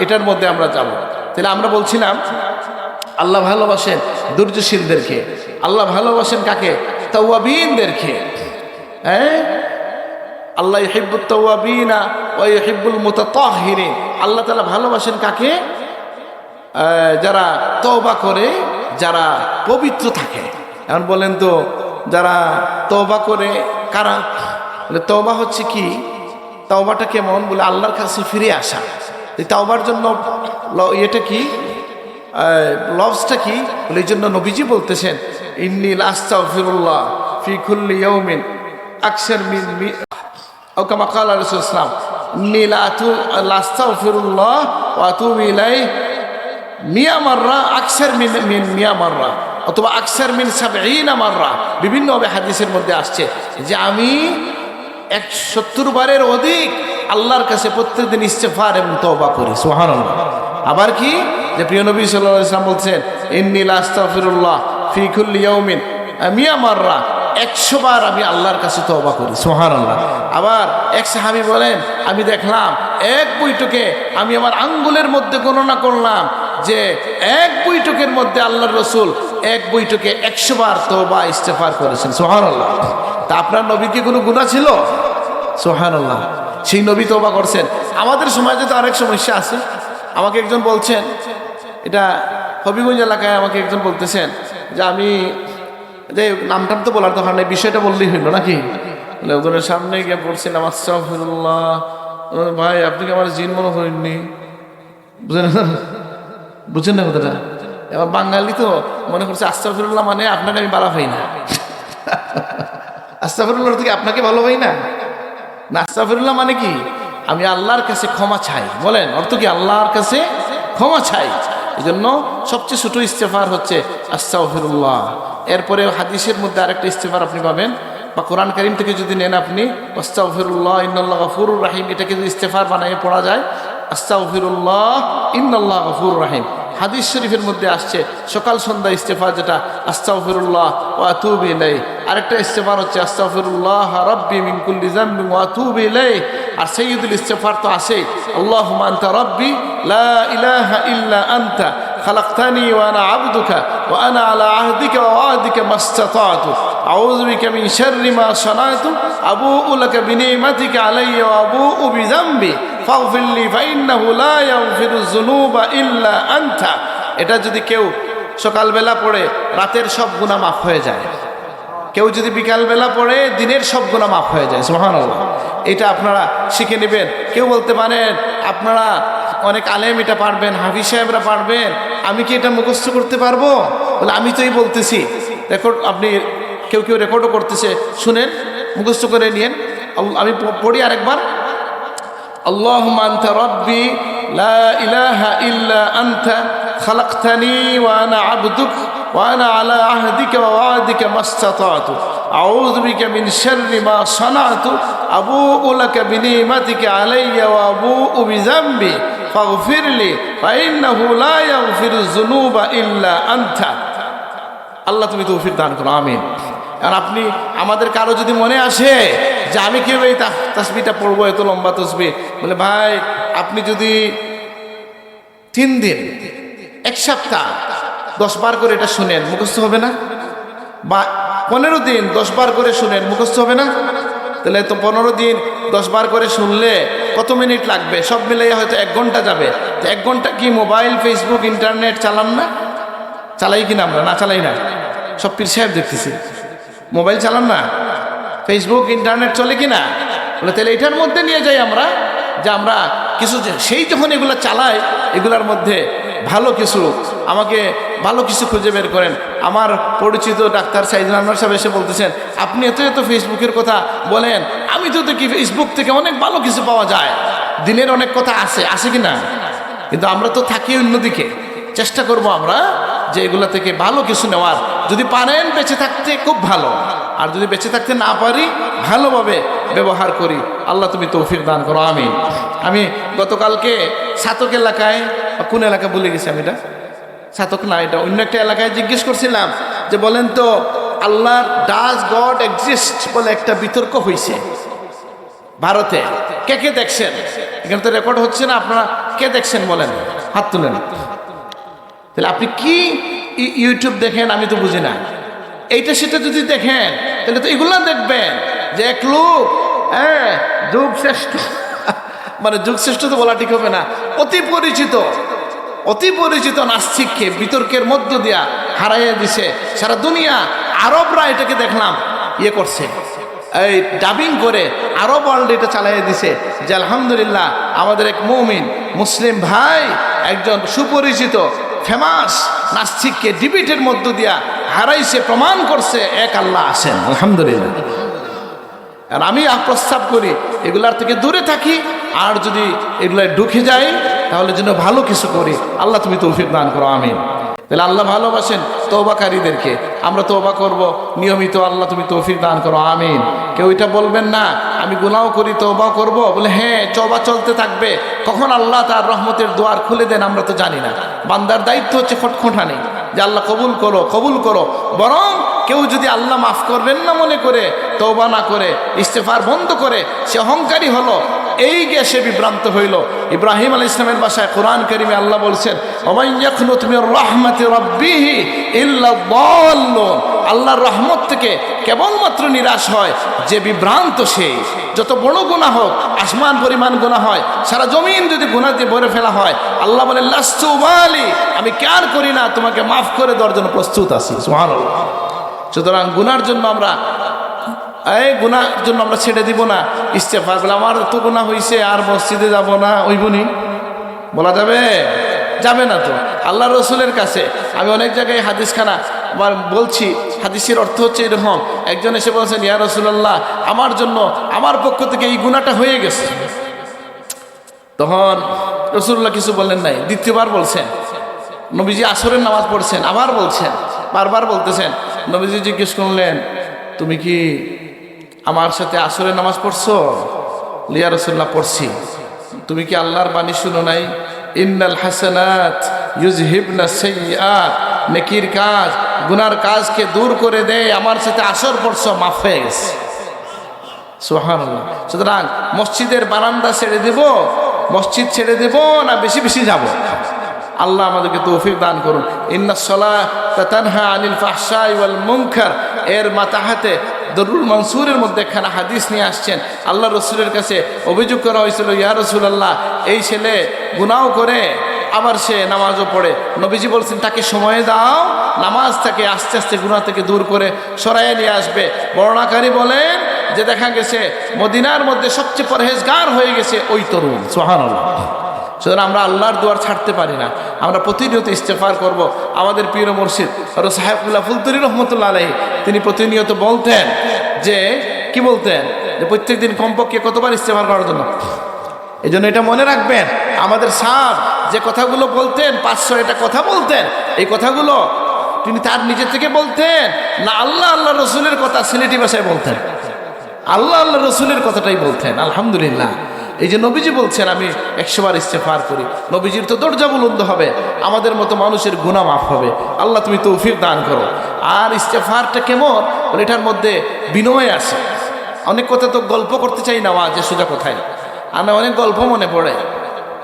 এটার মধ্যে আমরা যাব। তাহলে আমরা বলছিলাম আল্লাহ ভালোবাসেন ধৈর্যশীলদেরকে। আল্লাহ ভালোবাসেন কাকে? তাওয়াবিনদেরকে। আল্লাহ ইউহিব্বুত তাওয়াবিনা ওয়া ইউহিব্বুল মুতাতাহহিরিন। আল্লাহ তাআলা ভালোবাসেন কাকে? যারা তওবা করে, যারা পবিত্র থাকে। এখন বলেন তো, যারা তওবা করে কারা? বলে তওবা হচ্ছে কি? তওবাটা কেমন? বলে আল্লাহর কাছে ফিরে আসা। এই তওবার জন্য এটা কি, লফজটা কি? বলে এই জন্য নবীজি বলতেছেন ইন্নী লাস্তাগফিরুল্লাহ ফি কুল্লি ইয়াউমিন আকসার মিন আও কামা ক্বালা রাসূলুল্লাহ সাল্লাল্লাহু আলাইহি ওয়াসাল্লাম ইন্নী লাস্তাগফিরুল্লাহ ওয়া আতুবু ইলাইহি মিয়া মাররা আকসার মিন মিয়া মাররা অথবা আকসার মিন 70 মাররা। বিভিন্নভাবে হাদিসের মধ্যে আসছে যে আমি 170 বারের অধিক আল্লাহর কাছে প্রত্যেকদিন ইস্তেগফার এবং তওবা করি। সুবহানাল্লাহ। আবার কি, যে প্রিয় নবী সাল্লাল্লাহু আলাইহি ওয়াসাল্লাম বলছেন ইন্নী লাস্তাগফিরুল্লাহ ফি কুল্লি ইয়াউমিন মিয়া মাররা, 100 বার আমি আল্লাহর কাছে তওবা করি। সুবহানাল্লাহ। আবার এক সাহাবী বলেন আমি দেখলাম এক বৈঠকে আমি আমার আঙ্গুলের মধ্যে গণনা করলাম যে এক বৈঠকের মধ্যে আল্লাহর রাসূল এক বৈঠকে 100 বার তওবা ইস্তেগফার করেছেন। সুবহানাল্লাহ। তা আপনার নবীর কি কোনো গুনাহ ছিল? সুবহানাল্লাহ। সেই নবী তওবা করছেন। আমাদের সমাজে তো আরেক সমস্যা আছে। আমাকে একজন বলছেন, এটা হবিগঞ্জ এলাকায় আমাকে একজন বলতেছেন যে আমি যে নামটাম তো বলার দরকার নেই, বিষয়টা বললেই হইল নাকি। ওদের সামনে গিয়ে বলছিলাম আস্তাগফিরুল্লাহ, ভাই আপনি কি আমার জিন মনে করেননি? বুঝছেন না কথাটা? এবার বাঙালি তো মনে করছে আস্তাগফিরুল্লাহ মানে আপনাকে আমি ভালো পাই না। আস্তাগফিরুল্লাহ থেকে আপনাকে ভালো পাই না। না, আস্তাগফিরুল্লাহ মানে কি? আমি আল্লাহর কাছে ক্ষমা চাই। বলেন অর্থ কি? আল্লাহর কাছে ক্ষমা চাই। এই জন্য সবচেয়ে ছোট ইস্তেগফার হচ্ছে আস্তাগফিরুল্লাহ। এরপরে হাদিসের মধ্যে আরেকটা ইস্তেগফার আপনি পাবেন, বা কোরআন কারীম থেকে যদি নেন আপনি, আস্তাগফিরুল্লাহ ইন্নাল্লাহ গফুরুর রাহিম, এটাকে যদি ইস্তেগফার বানিয়ে পড়া যায়, আস্তাগফিরুল্লাহ ইন্নাল্লাহ গফুরুর রাহিম। হাদিস শরীফের মধ্যে আসছে সকাল সন্ধ্যা ইস্তেগফার, যেটা আস্তাগফিরুল্লাহ ওয়া আতুবু ইলাইহি। আরেকটা ইস্তেগফার হচ্ছে আস্তাগফিরুল্লাহ রাব্বি মিন কুল্লি যামবিন ওয়া আতুবু ইলাইহি। আর সাইয়্যিদুল ইস্তেগফার তো আছে, আল্লাহুম্মা আনতা রাব্বি লা ইলাহা ইল্লা আনতা খালাকতানি ওয়া আনা আবদুকা ওয়া আনা আলা আহদিকা ওয়া ওয়াদিকা মাসতাতাতু আউযু বিকা মিন শাররি মা সানাতু আবুউ লাকা বিনিমাতিকা আলাইয়া ওয়া আবুউ বিযামবি ফাগফিরলি ফাইন্নাহু লা ইয়াগফিরুয যুনুবা ইল্লা আনতা। এটা যদি কেউ সকালবেলা পড়ে রাতের সব গুনাহ মাফ হয়ে যায়, কেউ যদি বিকালবেলা পড়ে দিনের সব গুনাহ মাফ হয়ে যায়। সুবহানাল্লাহ। এটা আপনারা শিখে নেবেন। কেউ বলতে পারেন আপনারা অনেক আলেম এটা পারবেন, হাফিজ সাহেবরা পারবেন, আমি কি এটা মুখস্থ করতে পারবো? বলে আমি তো এই বলতেছি, রেকর্ড আপনি কেউ কেউ রেকর্ডও করতেছে, শুনেন, মুখস্থ করে নিয়েন। আমি পড়ি আরেকবার। আল্লাহুম্মা আনতা রাব্বি লা ইলাহা ইল্লা আনতা খালাকতানি ওয়া আনা আবদুক ওয়া আনা আলা আহদিকা ওয়া ওয়াদিকা মাসতাতাতু আউযু বিকা মিন শাররি মা সানাতু আবুউ লাকা বিনিমাতিকা আলাইয়া ওয়া আবুউ বিযামবি ফাগফিরলি ফাইন্নাহু লা ইয়াগফিরুয যুনুবা ইল্লা আনতা। আল্লাহ তুমি তৌফিক দান করো, আমিন। আর আপনি আমাদের কারো যদি মনে আসে যে আমি কেউ এই তাসবিহটা পড়বো, এত লম্বা তাসবিহ, বলে ভাই আপনি যদি 3 দিন 1 সপ্তাহ 10 বার করে এটা শুনেন, মুখস্থ হবে না? বা 15 দিন 10 বার করে শুনেন, মুখস্থ হবে না? তাহলে তো 15 দিন 10 বার করে শুনলে কত মিনিট লাগবে? সব মিলিয়ে হয়তো 1 ঘন্টা যাবে। তো 1 ঘন্টা কি মোবাইল, ফেসবুক, ইন্টারনেট চালান না? চালাই কিনা? আমরা না চালাই না, সব পীর সাহেব দেখতেছি মোবাইল চালান না, ফেসবুক ইন্টারনেট চলে কিনা? বলে তাহলে এটার মধ্যে নিয়ে যাই আমরা, যে আমরা কিছু সেই যখন এগুলো চালাই, এগুলার মধ্যে ভালো কিছু, আমাকে ভালো কিছু খুঁজে বের করেন। আমার পরিচিত ডাক্তার সাইদুল আনোয়ার সাহেব এসে বলতেছেন, আপনি এত এত ফেসবুকের কথা বলেন, আমি তো দেখি ফেসবুক থেকে অনেক ভালো কিছু পাওয়া যায়, দিনের অনেক কথা আছে কি না? কিন্তু আমরা তো থাকি অন্যদিকে। চেষ্টা করব আমরা যে এগুলা থেকে ভালো কিছু নেওয়ার। যদি পারেন বেঁচে থাকতে খুব ভালো, আর যদি বেঁচে থাকতে না পারি ভালোভাবে ব্যবহার করি। আল্লাহ তুমি তৌফিক দান করো, আমিন। আমি গতকালকে সাতক এলাকায়, কোন এলাকা ভুলে গেছি আমি, এটা সাতক না, এটা অন্য একটা এলাকায় জিজ্ঞেস করছিলাম যে বলেন তো আল্লাহ ডাজ গড এক্সিস্ট বলে একটা বিতর্ক হয়েছে ভারতে। কে কে দেখছেন? এখানে তো রেকর্ড হচ্ছে না, আপনারা কে দেখছেন বলেন, হাত তুলেন। তাহলে আপনি কি ইউটিউব দেখেন? আমি তো বুঝি না। এইটা সেটা যদি দেখেন তাহলে তো এগুলা দেখবেন যে এক লোক, হ্যাঁ, যুগ শ্রেষ্ঠ, মানে যুগ শ্রেষ্ঠ তো বলা ঠিক হবে না, অতি পরিচিত নাস্তিককে বিতর্কের মধ্য দিয়া হারাইয়া দিছে সারা দুনিয়া। আরবরা এটাকে দেখলাম ইয়ে করছে, এই ডাবিং করে আরব ওয়ার্ল্ড এটা চালাইয়া দিছে যে আলহামদুলিল্লাহ আমাদের এক মুমিন মুসলিম ভাই একজন সুপরিচিত ফেমাস নাস্তিককে ডিবেটের মধ্য দিয়া হারাইছে, প্রমাণ করছে এক আল্লাহ আছেন, আলহামদুলিল্লাহ। আর আমি প্রস্তাব করি এগুলার থেকে দূরে থাকি, আর যদি এগুলায় ঢুকে যাই তাহলে যেন ভালো কিছু করি। আল্লাহ তুমি তৌফিক দান করো, আমিন। তাহলে আল্লাহ ভালোবাসেন তওবাকারীদেরকে, আমরা তওবা করব নিয়মিত। আল্লাহ তুমি তৌফিক দান করো, আমিন। কেউ এটা বলবেন না আমি গুনাহও করি তওবা করব, বলে হ্যাঁ তওবা চলতে থাকবে। কখন আল্লাহ তার রহমতের দুয়ার খুলে দেন আমরা তো জানি না। বান্দার দায়িত্ব হচ্ছে খটখটানি যে আল্লাহ কবুল করো। বরং কেউ যদি আল্লাহ মাফ করবেন না মনে করে তওবা না করে ইস্তেগফার বন্ধ করে, সে অহংকারী হলো, এই গ্যাসে বিভ্রান্ত হইল। ইব্রাহিম আলাইহিস সালামের ভাষায় কোরআন কারীমে আল্লাহ বলছেন ওমান ইয়াকনুতু মির রাহমাতি রাব্বিহি ইল্লা দাল্লুন, আল্লাহর রহমত থেকে কেবলমাত্র নিরাশ হয় যে বিভ্রান্ত সে। যত বড় গুনাহ হোক, আসমান পরিমাণ গুনাহ হয়, সারা জমিন যদি গুনাহ দিয়ে ভরে ফেলা হয়, আল্লাহ বলেন লাস্তু উবালি, আমি কেয়ার করি না, তোমাকে মাফ করে দেওয়ার জন্য প্রস্তুত আছি। সুবহানাল্লাহ। সুতরাং গুনার জন্য আমরা ছেড়ে দিব না। ইস্তেগফার বলে আমার তো গুনাহ হইছে, আর মসজিদে যাব না, ওইবনি বলা যাবে? যাবে না তো। আল্লাহ রসুলের কাছে আমি অনেক জায়গায় হাদিসখানা বলছি, হাদিসের অর্থ হচ্ছে এরকম, একজন এসে বলছেন ইয়া রাসূলুল্লাহ, আমার জন্য আমার পক্ষ থেকে এই গুনাহটা হয়ে গেছে। তখন রাসূলুল্লাহ কিছু বললেন নাই। দ্বিতীয়বার বলছেন, নবীজি আসরের নামাজ পড়ছেন, আবার বলছেন, বারবার বলতেছেন। নবীজি জিজ্ঞেস করলেন, তুমি কি আমার সাথে আসরের নামাজ পড়ছো? ইয়া রাসূলুল্লাহ, পড়ছি। তুমি কি আল্লাহর বাণী শুনো নাই? ইন্নাল হাসানাত ইউযহিবনাস সাইয়্যাত, নেকির কাজ গুনার কাজকে দূর করে দেয়। আমার সাথে আসর পড়ছো, মাফ হয়ে গেছে। সুবহানাল্লাহ। সুতরাং মসজিদের বারান্দা ছেড়ে দেব, মসজিদ ছেড়ে দেব না বেশি বেশি যাব? আল্লাহ আমাদেরকে তৌফিক দান করুন। ইন্নাস সালাতা তানহা আনিল ফাহশাই ওয়াল মুনকার এর মাতাহাতে দরুল মনসুরের মধ্যে একখানা হাদিস নিয়ে আসছেন। আল্লাহ রসুলের কাছে অভিযোগ করা হয়েছিল, ইয়া রাসূলুল্লাহ, এই ছেলে গুনাহ করে আবার সে নামাজও পড়ে। নবীজি বলছেন তাকে সময় দাও, নামাজ তাকে আস্তে আস্তে গুনাহ থেকে দূর করে সরাইয়ে নিয়ে আসবে। বর্ণনাকারী বলেন যে দেখা গেছে মদিনার মধ্যে সবচেয়ে পরহেজগার হয়ে গেছে ওই তরুণ। সুবহানাল্লাহ। সুতরাং আমরা আল্লাহর দুয়ার ছাড়তে পারি না, আমরা প্রতিনিয়ত ইস্তেগফার করব। আমাদের পীর মুর্শিদ হযরত সাহেবুল্লাহ ফুলতুরি রহমতুল্লাহ আলাইহি তিনি প্রতিনিয়ত বলতেন যে কি বলতেন, যে প্রত্যেক দিন কমপক্ষে কতবার ইস্তেগফার করার জন্য। এই জন্য এটা মনে রাখবেন, আমাদের সাহেব যে কথাগুলো বলতেন, 500 কথা বলতেন, এই কথাগুলো তিনি তার নিজে থেকে বলতেন না আল্লাহ রসুলের কথা সিলেটি ভাষায় বলতেন? আল্লাহ রসুলের কথাটাই বলতেন। আলহামদুলিল্লাহ। এই যে নবীজি বলছেন আমি 100 বার ইস্তেগফার করি, নবীজির তো দরজা বুলন্দ হবে, আমাদের মতো মানুষের গুনাহ মাফ হবে। আল্লাহ তুমি তৌফিক দান করো। আর ইস্তেগফারটা কেমন, এটার মধ্যে বিনয় আছে। অনেক কথা তো গল্প করতে চাই না, যে সোজা কথায় আমার অনেক গল্প মনে পড়ে।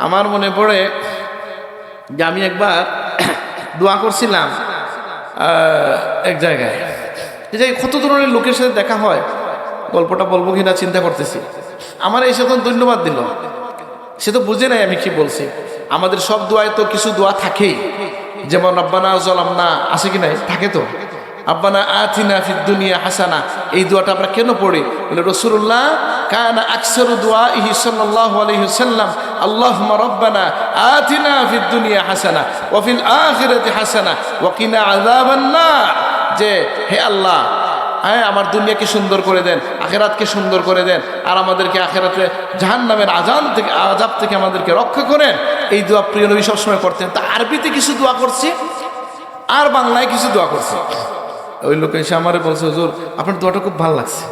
আমার মনে পড়ে যে আমি একবার দোয়া করছিলাম এক জায়গায়, যে কত ধরনের লোকের সাথে দেখা হয়, গল্পটা বলবো কিনা চিন্তা করতেছি। আমার এই সাথে ধন্যবাদ দিল, সে তো বুঝে নাই আমি কি বলছি। আমাদের সব দোয়ায় তো কিছু দোয়া থাকেই, যেমন রব্বানা যালামনা আছে কি নাই, থাকে তো। রব্বানা আতিনা ফিদ দুনিয়া হাসানা, এই দোয়াটা আমরা কেন পড়ি? বলে রাসূলুল্লাহ কানা আকসারু দুআইহি সাল্লাল্লাহু আলাইহি ওয়াসাল্লাম আল্লাহুম্মা রব্বানা আতিনা ফিদ দুনিয়া হাসানা ওয়া ফিল আখিরাতি হাসানা ওয়া কিনা আযাবান নার। যে হে আল্লাহ, হ্যাঁ আমার দুনিয়াকে সুন্দর করে দেন, আখেরাতকে সুন্দর করে দেন, আর আমাদেরকে আখেরাতে জাহান্নামের আযাব থেকে আমাদেরকে রক্ষা করেন। এই দোয়া প্রিয় নবী সবসময় করতেন। তা আরবিতে কিছু দোয়া করছি আর বাংলায় কিছু দোয়া করছি। ওই লোক এসে আমারে বলছে, হুজুর আপনার দোয়াটা খুব ভালো লাগছে।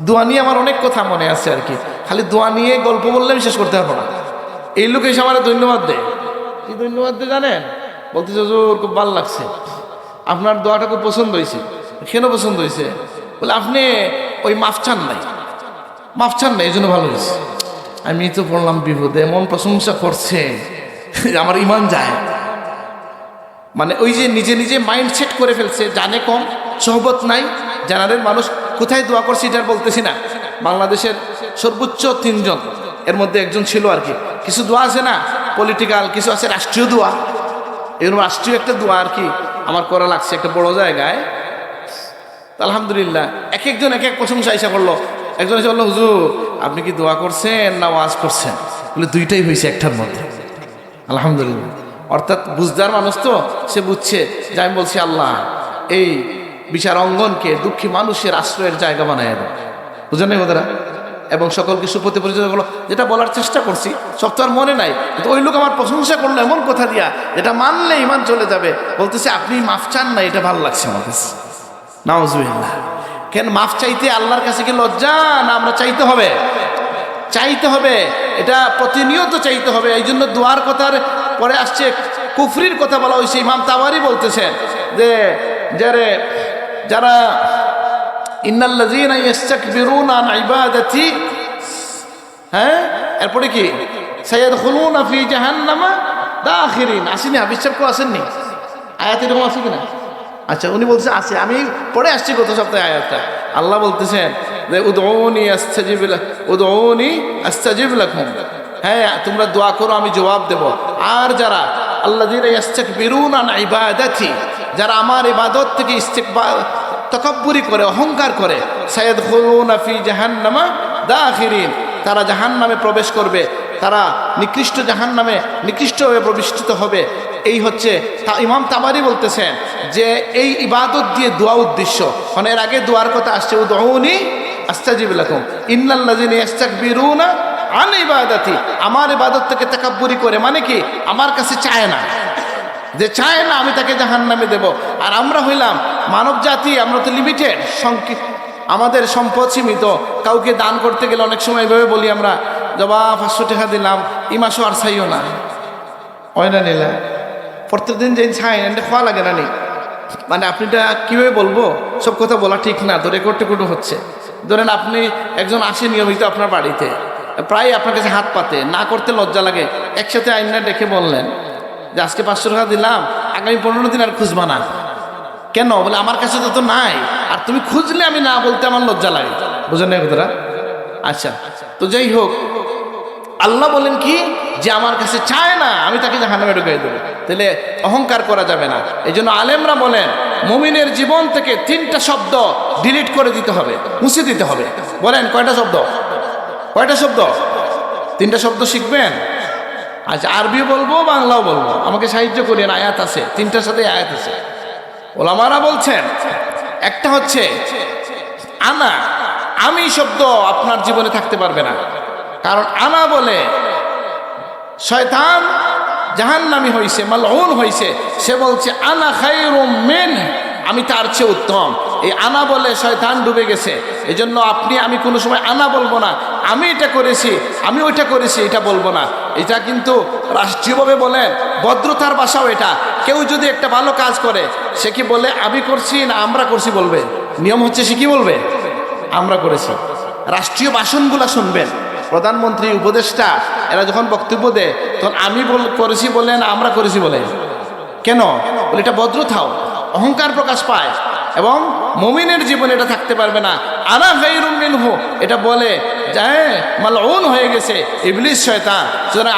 দোয়া নিয়ে আমার অনেক কথা মনে আছে আর কি, খালি দোয়া নিয়ে গল্প বললে শেষ করতে পারবো না। এই লোক এসে আমার ধন্যবাদ দেয়। কি ধন্যবাদ দেয় জানেন? বলতেছে হুজুর খুব ভালো লাগছে, আপনার দোয়াটা খুব পছন্দ হয়েছে। কেন পছন্দ হয়েছে? বলে আপনি ওই মাফ চান নাই এই জন্য ভালো হয়েছে। আমি তো পড়লাম বিপদে, এমন প্রশংসা করছে আমার ইমান যায়। মানে ওই যে নিজে নিজে মাইন্ড সেট করে ফেলছে, জানে কম, সহবত নাই, জানারের মানুষ। কোথায় দোয়া করছি এটার বলতেছি না, বাংলাদেশের সর্বোচ্চ 3 জন এর মধ্যে একজন ছিল আর কি। কিছু দোয়া আছে না পলিটিক্যাল, কিছু আছে রাষ্ট্রীয় দোয়া। এরকম রাষ্ট্রীয় একটা দোয়া আর কি আমার করা লাগছে একটা বড় জায়গায়। আলহামদুলিল্লাহ এক একজন এক এক প্রশংসা ইচ্ছা করলো। একজন এসে বললো, হুজুর আপনি কি দোয়া করছেন না ওয়াজ করছেন? বলে দুইটাই হয়েছে একটার মধ্যে। আলহামদুলিল্লাহ। অর্থাৎ বুঝদার মানুষ তো, সে বুঝছে যে আমি বলছি আল্লাহ এই বিচার অঙ্গনকে দুঃখী মানুষের আশ্রয়ের জায়গা বানায় দেয়। বুঝলেন না কথাটা? এবং সকলকে সুপথে পরিচয় করলো। যেটা বলার চেষ্টা করছি সব তো আর মনে নাই, কিন্তু ওই লোক আমার প্রশংসা করলো এমন কথা দিয়া, এটা মানলে ইমান চলে যাবে। বলতেছে আপনি মাফ চান না, এটা ভালো লাগছে আমার কাছে। নাউজুবিল্লাহ। কেন মাফ চাইতে আল্লাহর কাছে কি লজ্জা না? আমরা চাইতে হবে, চাইতে হবে, এটা প্রতিনিয়ত চাইতে হবে। এই জন্য দোয়ার কথার পরে আসছে কুফরির কথা বলা হয়েছে। ইমাম তাবারি বলতেছেন যে যারা ইন্নাল্লাযীনা ইস্তাকবিরুনা আন ইবাদাতি, হ্যাঁ এরপরে কি সায়াদখুলুনা ফি জাহান্নামা দাখিরিন। আসেনি? হাফিজ সাহেব কেউ আসেননি? আয়াত এরকম আছে কিনা? আচ্ছা, উনি বলছে আছে। আমি পড়ে আসছি গত সপ্তাহে আয়াতটা। আল্লাহ বলতেছেন যে উদউনি আস্তাজিব লাকুম, হ্যাঁ তোমরা দোয়া করো আমি জবাব দেব। আর যারা আল্লাযীনা ইস্তাকবিরুনা আন ইবাদাতি, যারা আমার ইবাদত থেকে তাকাব্বুরি করে, অহংকার করে, সায়াদখুলুনা ফি জাহান্নামা দাখিরিন, তারা জাহান্নামে প্রবেশ করবে, তারা নিকৃষ্ট জাহান্নামে নিকৃষ্টভাবে প্রবিষ্টিত হবে। এই হচ্ছে ইমাম তাবারি বলতেছেন যে এই ইবাদত দিয়ে দোয়া উদ্দেশ্য, মানে এর আগে দোয়ার কথা আসছে উদউনি আস্তাজিব লাকুম ইন্নাল্লাযীনা ইস্তাকবিরুনা আন ইবাদাতি, আমার ইবাদত থেকে তাকাব্বুরি করে, মানে কি আমার কাছে চায় না, যে চায় না আমি তাকে জাহান্নামে দেব। আর আমরা হইলাম মানব জাতি, আমরা তো লিমিটেড, আমাদের সম্পদ সীমিত। কাউকে দান করতে গেলে অনেক সময় এভাবে বলি আমরা, জবা 500 টাকা দিলাম, এই মাসও আর চাইও না, হয় না নিলা প্রত্যেকদিন যে চাই এটা খাওয়া লাগে না নি। মানে আপনিটা কীভাবে বলবো, সব কথা বলা ঠিক না, তো রেকর্ড টেকর্ড হচ্ছে। ধরেন আপনি একজন আসে নিয়মিত আপনার বাড়িতে, প্রায় আপনার কাছে হাত পাতে, না করতে লজ্জা লাগে, একসাথে আইনা ডেকে বললেন যে আজকে 500 টাকা দিলাম, আগামী 15 দিন আর খুঁজবা না। কেন? বলে আমার কাছে তো নাই, আর তুমি খুঁজলে আমি না বলতে আমার লজ্জা লাগে। বুঝেন না কথাটা? আচ্ছা, তো যাই হোক, আল্লাহ বলেন কি যে আমার কাছে চায় না আমি তাকে জাহান্নামে ঢুকিয়ে দেবো, তাহলে অহংকার করা যাবে না। এই জন্য আলেমরা বলেন মুমিনের জীবন থেকে 3টা শব্দ ডিলিট করে দিতে হবে, মুছে দিতে হবে। বলেন কয়টা শব্দ? কয়টা শব্দ? 3টা শব্দ শিখবেন। আচ্ছা, আরবিও বলবো বাংলাও বলবো, আমাকে সাহায্য করেন। আয়াত আছে, 3টার সাথে আয়াত আছে। ওলামারা বলছেন একটা হচ্ছে আনা, আমি শব্দ আপনার জীবনে থাকতে পারবে না, কারণ আনা বলে শয়তান জাহান্নামী হইছে, মালউন হইছে, সে বলছে আনা খায়রুম মিন, আমি তার চেয়ে উত্তম। এই আনা বলে শয়তান ডুবে গেছে। এই জন্য আমি কোনো সময় আনা বলবো না, আমি এটা করেছি, আমি ওইটা করেছি, এটা বলবো না। এটা কিন্তু রাষ্ট্রীয়ভাবে বলেন ভদ্রতার ভাষাও এটা। কেউ যদি একটা ভালো কাজ করে, সে কি বলে আমি করছি না আমরা করছি বলবে? নিয়ম হচ্ছে সে কি বলবে? আমরা করেছি। রাষ্ট্রীয় ভাষণগুলো শুনবেন, প্রধানমন্ত্রী, উপদেষ্টা, এরা যখন বক্তব্য দেয় তখন আমি করেছি বলে না আমরা করেছি বলে। কেন? বলে এটা ভদ্রতাও, অহংকার প্রকাশ পায়, এবং মুমিনের জীবনে এটা থাকতে পারবে না। আনা গায়রুম মিনহু, এটা বলে যায় মালউন হয়ে গেছে ইবলিস, শয়তান। সুতরাং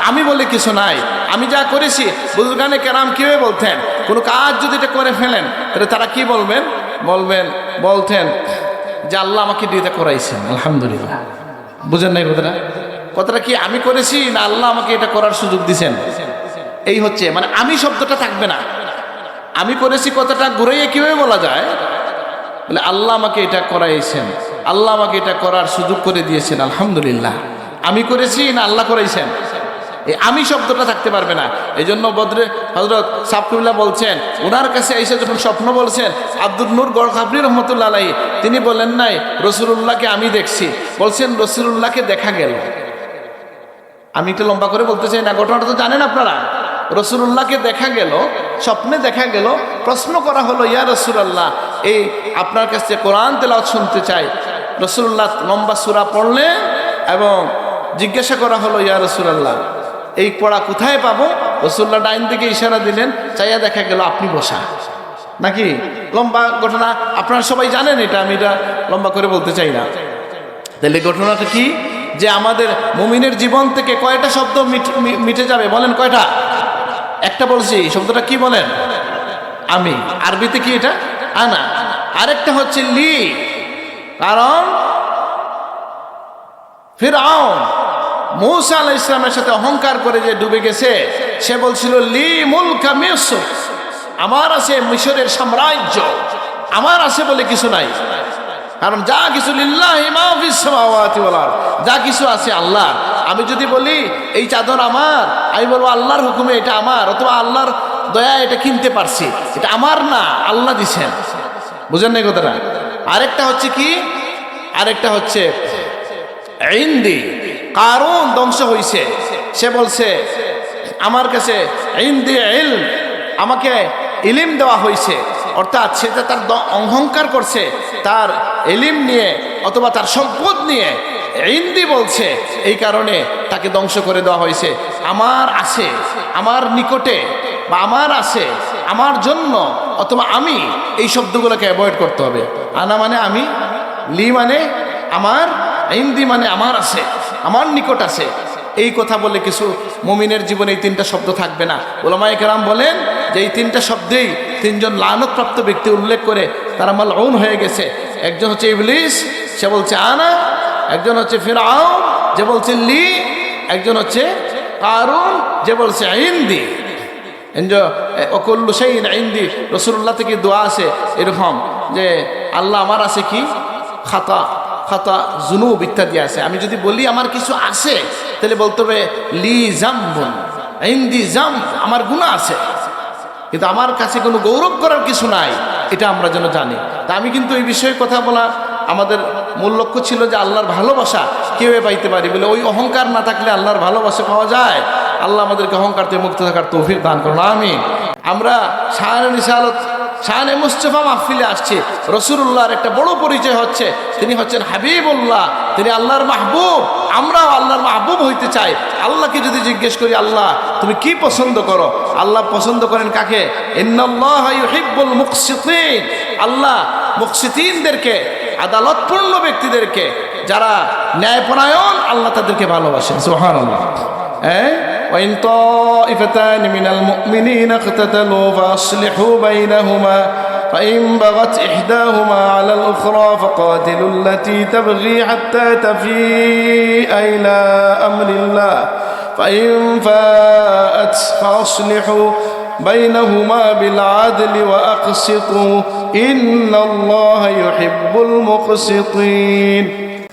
আমি বলে কিছু নাই, আমি যা করেছি। বুজুর্গানে কেরাম কিভাবে বলতেন, কোনো কাজ যদি এটা করে ফেলেন তাহলে তারা কি বলতেন যে আল্লাহ আমাকে দিয়ে করাইছেন, আলহামদুলিল্লাহ। বুঝেন নাই কথাটা? কথাটা কি আমি করেছি না আল্লাহ আমাকে এটা করার সুযোগ দিছেন? এই হচ্ছে, মানে আমি শব্দটা থাকবে না। আমি করেছি কথাটা ঘুরাইয়ে কিভাবে বলা যায়? বলে আল্লাহ আমাকে এটা করাইছেন, আল্লাহ আমাকে এটা করার সুযোগ করে দিয়েছেন, আলহামদুলিল্লাহ। আমি করেছি না আল্লাহ করাইছেন, এই আমি শব্দটা থাকতে পারবে না। এই জন্য হযরত সাবকুল্লাহ বলছেন, ওনার কাছে এসে যখন স্বপ্ন বলছেন আব্দুল নূর গড়খাবরি রহমতুল্লাহ আলাইহি, তিনি বলেন নাই রাসূলুল্লাহকে আমি দেখছি, বলছেন রাসূলুল্লাহকে দেখা গেল। আমি একটু লম্বা করে বলতে চাই না, ঘটনাটা তো জানেন আপনারা। রাসূলুল্লাহকে দেখা গেল, স্বপ্নে দেখা গেল। প্রশ্ন করা হলো, ইয়া রাসূলুল্লাহ, এই আপনার কাছে কোরআন তেলাওয়াত শুনতে চাই। রাসূলুল্লাহ লম্বা সূরা পড়লেন এবং জিজ্ঞাসা করা হলো, ইয়া রাসূলুল্লাহ এই পড়া কোথায় পাবো? রাসূলুল্লাহ ডাইন দিকে ইশারা দিলেন, চাইয়া দেখা গেল আপনি বসা। নাকি লম্বা ঘটনা, আপনারা সবাই জানেন এটা, আমি এটা লম্বা করে বলতে চাই না। তাহলে ঘটনাটা কি, যে আমাদের মুমিনের জীবন থেকে কয়টা শব্দ মিটে যাবে? বলেন কয়টা? একটা বলছি, শব্দটা কি বলেন? আমি। আরবিতে কি এটা? আনা। আরেকটা হচ্ছে লি, কারণ ফিরআউন মূসা আলাইহিস সালামের সাথে অহংকার করে যে ডুবে গেছে, সে বলছিল লি মুলকা মিসর, আমার আছে মিশরের সাম্রাজ্য, আমার আছে বলে কিছু নাই। কারণ যা কিছু লিল্লাহি মা ফিস সামাওয়াতি ওয়াল আরদ, যা কিছু আছে আল্লাহ। আমি যদি বলি এই চাদর আমার, আমি বলবো আল্লাহর হুকুমে এটা আমার, অথবা আল্লাহর দয়া এটা কিনতে পারছি, এটা আমার না, আল্লাহ দিছেন। বুঝেন না কথাটা? আরেকটা হচ্ছে কি, আরেকটা হচ্ছে ইন্দি। কারুন ধ্বংস হইছে, সে বলছে আমার কাছে ইন্দি ইলম, আমাকে ইলিম দেওয়া হয়েছে, অর্থাৎ সে তার অহংকার করছে তার ইলিম নিয়ে অথবা তার সম্পদ নিয়ে। ইন্দি বলছে, এই কারণে তাকে ধ্বংস করে দেওয়া হয়েছে। আমার আছে, আমার নিকটে বা আমার আছে, আমার জন্য অথবা আমি, এই শব্দগুলোকে অ্যাভয়েড করতে হবে। আনা মানে আমি, লি মানে আমার, ইন্দি মানে আমার আছে, আমার নিকট আছে। এই কথা বলে কিছু মুমিনের জীবনে এই তিনটা শব্দ থাকবে না। উলামায়ে কেরাম বলেন যে এই তিনটা শব্দেই তিনজন লানতপ্রাপ্ত ব্যক্তি উল্লেখ করে তারা মালউন হয়ে গেছে। একজন হচ্ছে ইবলিস, সে বলছে আনা। একজন হচ্ছে ফিরআউন, যে বলছে লি। একজন হচ্ছে কারুন, যে বলছে ইন্দি। অকুল্লু শাইইন ইন্দি, রাসূলুল্লাহ থেকে দোয়া আছে এরকম যে আল্লাহ আমার আছে কি, খাতা খাতা জুনুব ইত্যাদি আছে। আমি যদি বলি আমার কিছু আছে, তাহলে বলতে হবে লি জামবুন ইন্দি জাম, আমার গুনাহ আছে, কিন্তু আমার কাছে কোনো গৌরব করার কিছু নাই, এটা আমরা যেন জানি। তা আমি কিন্তু এই বিষয়ে কথা বলা আমাদের মূল লক্ষ্য ছিল যে আল্লাহর ভালোবাসা কীভাবে পাইতে পারি বলে। ওই অহংকার না থাকলে আল্লাহর ভালোবাসা পাওয়া যায়। আল্লাহ আমাদেরকে অহংকার থেকে মুক্ত থাকার তৌফিক দান করুন, আমিন। আমরা শানে রিসালাত, শানে মুস্তাফা মাহফিলে আসছি। রাসূলুল্লাহর একটা বড় পরিচয় হচ্ছে তিনি হচ্ছেন হাবিবুল্লাহ, তিনি আল্লাহর মাহবুব। আমরাও আল্লাহর মাহবুব হইতে চাই। আল্লাহকে যদি জিজ্ঞেস করি আল্লাহ তুমি কি পছন্দ করো, আল্লাহ পছন্দ করেন কাকে? ইন্নাল্লাহা ইউহিব্বুল মুকসিতিন। আল্লাহ মুকসিতিনদেরকে, আদালতপূর্ণ ব্যক্তিদেরকে, যারা ন্যায়পরায়ণ, আল্লাহ তাদেরকে ভালোবাসেন। সুবহানাল্লাহ। وإن طائفتان من المؤمنين اقتتلوا فأصلحوا بينهما فإن بغت إحداهما على الأخرى فقاتلوا التي تبغي حتى تفيء إلى أمر الله فإن فاءت فأصلحوا بينهما بالعدل وأقسطوا إن الله يحب المقسطين।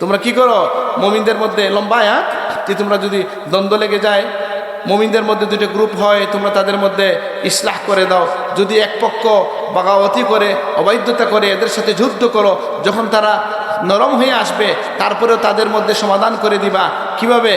তোমরা কি করো? মুমিনদের মধ্যে লম্বা আয়াত, যে তোমরা যদি দ্বন্দ্ব লেগে যায়, মুমিনদের মধ্যে দুটো গ্রুপ হয়, তোমরা তাদের মধ্যে ইসলাহ করে দাও। যদি এক পক্ষ বাগাওয়াতি করে, অবৈধতা করে, এদের সাথে যুদ্ধ করো। যখন তারা নরম হয়ে আসবে, তারপরেও তাদের মধ্যে সমাধান করে দিবা। কিভাবে?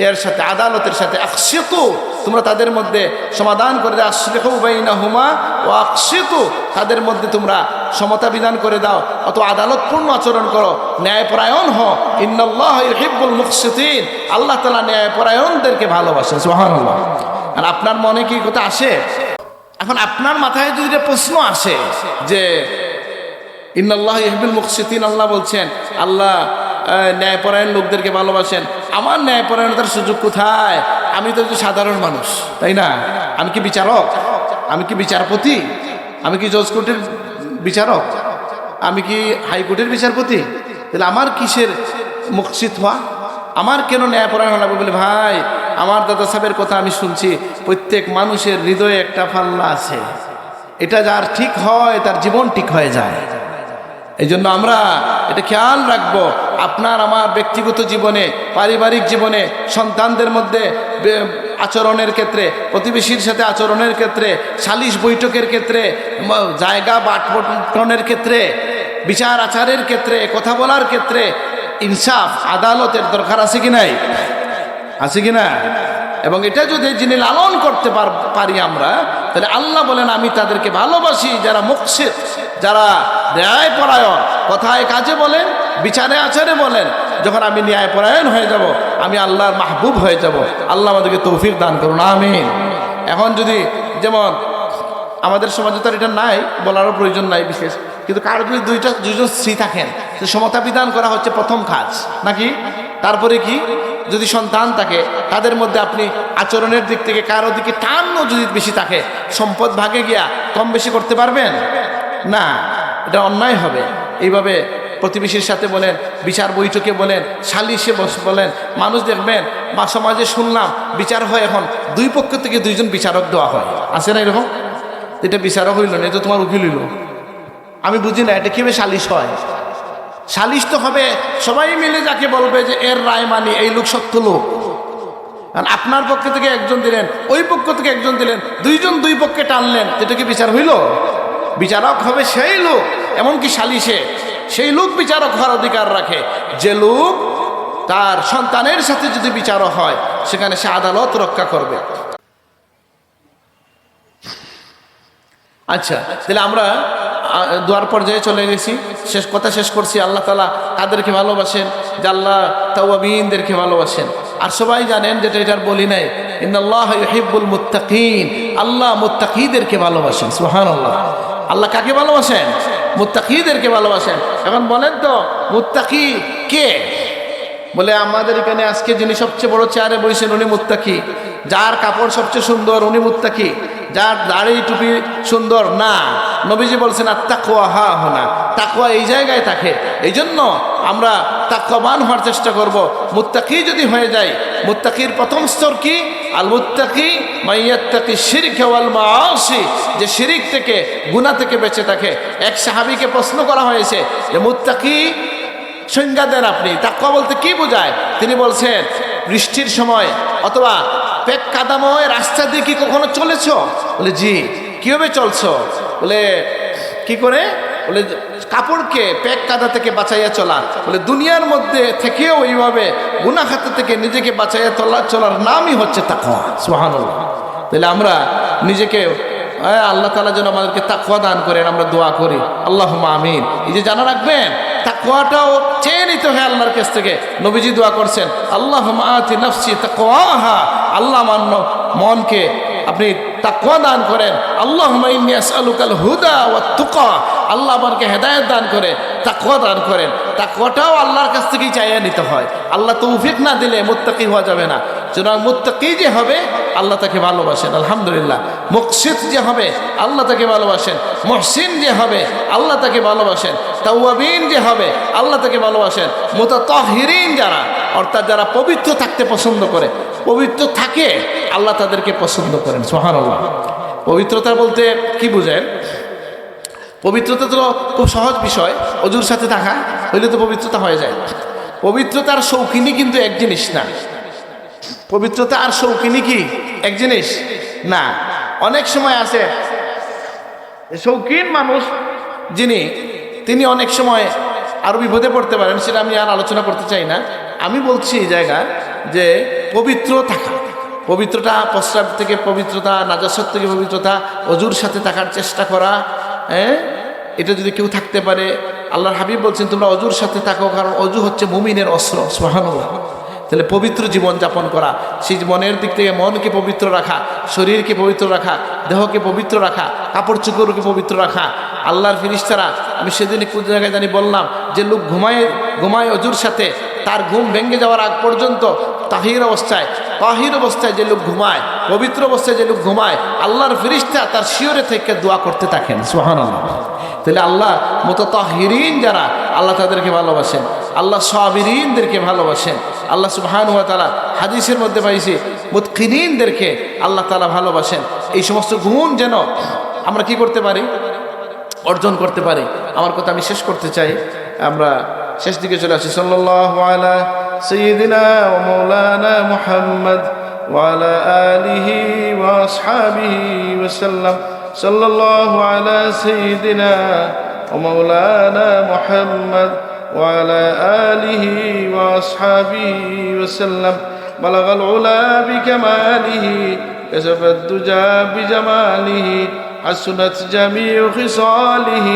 এর সাথে, আদালতের সাথে। আকসিতু, তোমরা তাদের মধ্যে সমাধান করে দাও। আসলিহু বাইনাহুমা ওয়া আকসিতু, তাদের মধ্যে তোমরা সমতা বিধান করে দাও, অত আদালতপূর্ণ আচরণ করো, ন্যায়পরায়ণ হও। ইন্নাল্লাহা ইউহিব্বুল মুকসিতিন, আল্লাহ তাআলা ন্যায়পরায়ণদেরকে ভালোবাসেন। সুবহানাল্লাহ। আর আপনার মনে কি কথা আসে? এখন আপনার মাথায় যদি একটা প্রশ্ন আসে যে ইন্নাল্লাহা ইউহিব্বুল মুকসিতিন, আল্লাহ বলছেন আল্লাহ ন্যায়পরায়ণ লোকদেরকে ভালোবাসেন, আমার ন্যায়পরায়ণতার সুযোগ কোথায়? আমি তো সাধারণ মানুষ, তাই না? আমি কি বিচারক? আমি কি বিচারপতি? আমি কি জজ কোর্টের বিচারক? আমি কি হাইকোর্টের বিচারপতি? তাহলে আমার কিসের মুকসিত হওয়া? আমার কেন ন্যায়পরায়ণ লাগবে? বলে ভাই, আমার দাদা সাহেবের কথা আমি শুনছি, প্রত্যেক মানুষের হৃদয়ে একটা পাল্লা আছে, এটা যার ঠিক হয় তার জীবন ঠিক হয়ে যায়। এই জন্য আমরা এটা খেয়াল রাখবো। আপনার আমার ব্যক্তিগত জীবনে, পারিবারিক জীবনে, সন্তানদের মধ্যে আচরণের ক্ষেত্রে, প্রতিবেশীর সাথে আচরণের ক্ষেত্রে, সালিশ বৈঠকের ক্ষেত্রে, জায়গা বাটবণ্টনের ক্ষেত্রে, বিচার আচারের ক্ষেত্রে, কথা বলার ক্ষেত্রে ইনসাফ, আদালতের দরকার আছে কি নাই? আছে কি না? এবং এটা যদি যিনি লালন করতে পারি আমরা, তাহলে আল্লাহ বলেন আমি তাদেরকে ভালোবাসি যারা মুকসিত, যারা ন্যায়পরায়ণ, কথায় কাজে বলেন, বিচারে আচারে বলেন। যখন আমি ন্যায়পরায়ণ হয়ে যাব, আমি আল্লাহর মাহবুব হয়ে যাব। আল্লাহ আমাদেরকে তৌফিক দান করুন, আমিন। এখন যদি যেমন আমাদের সমাজে তো এটা নাই, বলারও প্রয়োজন নাই বিশেষ, কিন্তু কারো যদি দুইজন স্ত্রী থাকেন, সমতা বিধান করা হচ্ছে প্রথম কাজ নাকি? তারপরে কি? যদি সন্তান থাকে, তাদের মধ্যে আপনি আচরণের দিক থেকে কারো দিকে টানও যদি বেশি থাকে, সম্পদ ভাগে গিয়া কম বেশি করতে পারবেন না, এটা অন্যায় হবে। এইভাবে প্রতিবেশীর সাথে বলেন, বিচার বৈঠকে বলেন, সালিশে বলেন। মানুষ দেখবেন বা সমাজে শুনলাম বিচার হয় এখন দুই পক্ষ থেকে দুইজন বিচারক দেওয়া হয়, আছে না এরকম? এটা বিচারক হইল না, এটা তোমার উকিল হইল। আমি বুঝি না এটা কিভাবে সালিশ হয়। সালিশ তো হবে সবাই মিলে যাকে বলবে যে এর রায় মানি, এই লোক সত্য লোক। আপনার পক্ষ থেকে একজন দিলেন, ওই পক্ষ থেকে একজন দিলেন, দুইজন দুই পক্ষে টানলেন, এটা কি বিচার হইল? বিচারক হবে সেই লোক, এমনকি সালিশে সেই লোক বিচারক হওয়ার অধিকার রাখে যে লোক তার সন্তানের সাথে যদি বিচারক হয়, সেখানে সে আদালত রক্ষা করবে। আচ্ছা, তাহলে আমরা দোয়ার পর্যায়ে চলে গেছি, শেষ করছি। আল্লাহ তাআলা তাদেরকে ভালোবাসেন যে আল্লাহ তাওয়াবিনদেরকে ভালোবাসেন। আর সবাই জানেন যেটা এটার বলি নাই, ইন্নাল্লাহ ইউহিব্বুল মুত্তাকিন, আল্লাহ মুত্তাকিদেরকে ভালোবাসেন। সুবহানাল্লাহ। আল্লাহ কাকে ভালোবাসেন? মুত্তাকিদেরকে ভালোবাসেন। এখন বলেন তো মুত্তাকি কে? বলে আমাদের এখানে আজকে যিনি সবচেয়ে বড় চেয়ারে বসেছেন উনি মুত্তাকি, যার কাপড় সবচেয়ে সুন্দর উনি মুত্তাকি, যার দাড়ি টুপি সুন্দর না। নবীজি বলছেন আত্তাকওয়া হা হুনা, তাকওয়া এই জায়গায় থাকে। এই জন্য আমরা তাকওয়াবান হওয়ার চেষ্টা করব। মুত্তাকি যদি হয়ে যায়, মুত্তাকির প্রথম স্তর কি? আল মুত্তাকি মাইয়াত্তাকি শিরক ওয়াল মাআসি, যে শিরিক থেকে গুনাহ থেকে বেঁচে থাকে। এক সাহাবীকে প্রশ্ন করা হয়েছে যে মুত্তাকি সংজ্ঞা দেন আপনি, তাকওয়া বলতে কি বোঝায়? তিনি বলছেন বৃষ্টির সময় অথবা পেট কাদাময় রাস্তা দিয়ে কি কখনো চলেছো? বলে জি। কিভাবে চলছো? বলে কি করে? বলে কাপড়কে পেট কাদা থেকে বাঁচাইয়া চলা। বলে দুনিয়ার মধ্যে থেকেও এইভাবে গুনাহ খাতা থেকে নিজেকে বাঁচাইয়া চলার নামই হচ্ছে তাকওয়া। সুবহানাল্লাহ। তাহলে আমরা নিজেকে আল্লাহ তাআলা যেন আমাদেরকে তাকওয়া দান করেন, আমরা দোয়া করি আল্লাহুম্মা আমিন। এই যে জানা রাখবেন তাকওয়াটাও চেয়ে নিতে হয় আল্লাহর কাছ থেকে। নবীজি দোয়া করছেন আল্লাহুম্মা আতি নাফসি তাকওয়াহা, আল্লাহ আমার মনকে আপনি তাকওয়া দান করেন। আল্লাহুম্মা ইন্নী আসআলুকাল হুদা ওয়াত তুকা, আল্লাহ আমাকে হেদায়েত দান করে তাকওয়া দান করেন। তাকওয়াটাও আল্লাহর কাছ থেকেই চাইয়া নিতে হয়। আল্লাহ তৌফিক না দিলে মুত্তাকি হওয়া যাবে না। সুতরাং মুত্তাকি যে হবে আল্লাহ তাকে ভালোবাসেন, আলহামদুলিল্লাহ। মুকসিত যে হবে আল্লাহ তাকে ভালোবাসেন। মুহসিন যে হবে আল্লাহ তাকে ভালোবাসেন। তাওয়াবিন যে হবে আল্লাহ তাকে ভালোবাসেন। মুতাতাহহিরিন যারা, অর্থাৎ যারা পবিত্র থাকতে পছন্দ করে, পবিত্র থাকে, আল্লাহ তাদেরকে পছন্দ করেন। সুবহানাল্লাহ। পবিত্রতা বলতে কি বুঝেন? পবিত্রতা তো খুব সহজ বিষয়, অজুর সাথে থাকা হইলে তো পবিত্রতা হয়ে যায়। পবিত্রতার শৌখিনী কিন্তু এক জিনিস না। পবিত্রতা আর শৌখিনী কি এক জিনিস না। অনেক সময় আছে শৌখিন মানুষ যিনি, তিনি অনেক সময় আরো বিপদে পড়তে পারেন, সেটা আমি আর আলোচনা করতে চাই না। আমি বলছি এই জায়গা যে পবিত্র থাকা, পবিত্রতা প্রস্রাব থেকে পবিত্রতা, নাজাসত থেকে পবিত্রতা, অজুর সাথে থাকার চেষ্টা করা, এটা যদি কেউ থাকতে পারে, আল্লাহর হাবিব বলছেন তোমরা অজুর সাথে থাকো, কারণ অজু হচ্ছে মুমিনের অস্ত্র। সুবহানাল্লাহ। তাহলে পবিত্র জীবন যাপন করা, সেই মনের দিক থেকে মনকে পবিত্র রাখা, শরীরকে পবিত্র রাখা, দেহকে পবিত্র রাখা, কাপড় চোপড়কে পবিত্র রাখা। আল্লাহর ফেরেশতারা, আমি সেদিন কোন জায়গায় জানি বললাম যে লোক ঘুমায় অজুর সাথে, তার ঘুম ভেঙে যাওয়ার আগ পর্যন্ত তাহির অবস্থায় যে লোক ঘুমায়, পবিত্র অবস্থায় যে লোক ঘুমায়, আল্লাহর ফেরেশতা তার শিয়রে থেকে দোয়া করতে থাকেন। সুবহানাল্লাহ। তাহলে আল্লাহ মুতাতাহহিরিন যারা, আল্লাহ তাদেরকে ভালোবাসেন। আল্লাহ সাবিরিনদেরকে ভালোবাসেন। আল্লাহ সুবহানাহু ওয়া তাআলা হাদিসের মধ্যে পাইছি মুতকিনিনদেরকে আল্লাহ তাআলা ভালোবাসেন। এই সমস্ত গুণ যেন আমরা কি করতে পারি? অর্জন করতে পারি। আমার কথা আমি শেষ করতে চাই, আমরা শেষ দিকে চলে আসি। সাল্লাল্লাহু আলা সাইয়্যিদিনা ওয়া মাওলানা মুহাম্মদ ওয়া আলা আলিহি ওয়া আসহাবিহি ওয়া সাল্লাম। সাল্লাল্লাহু আলা সাইয়্যিদিনা ওয়া মাওলানা মুহাম্মদ ওয়া আলা আলিহি ওয়া আসহাবিহি ওয়া সাল্লাম। বালাগাল উলা বিকামালিহি কাসাফাদ দুজা বিজামালিহি حسنت جميع خصاله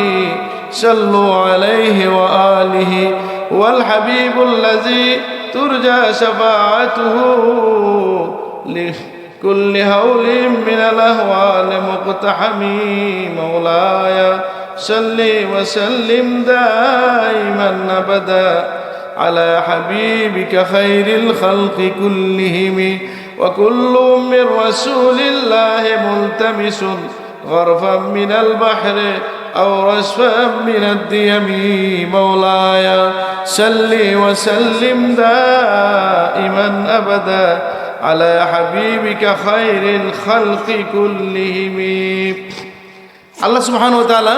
صلوا عليه وآله والحبيب الذي ترجى شفاعته لكل هول من الأهوال مقتحم. مولاي صل وسلم دائما أبدا على حبيبك خير الخلق كلهم. وكل من رسول الله ملتمس غرفا من البحر أو رشفا من الديم. مولاي صل وسلم دائما أبدا على حبيبك خير الخلق كلهم. আল্লাহ সুবহানাহু ওয়া তাআলা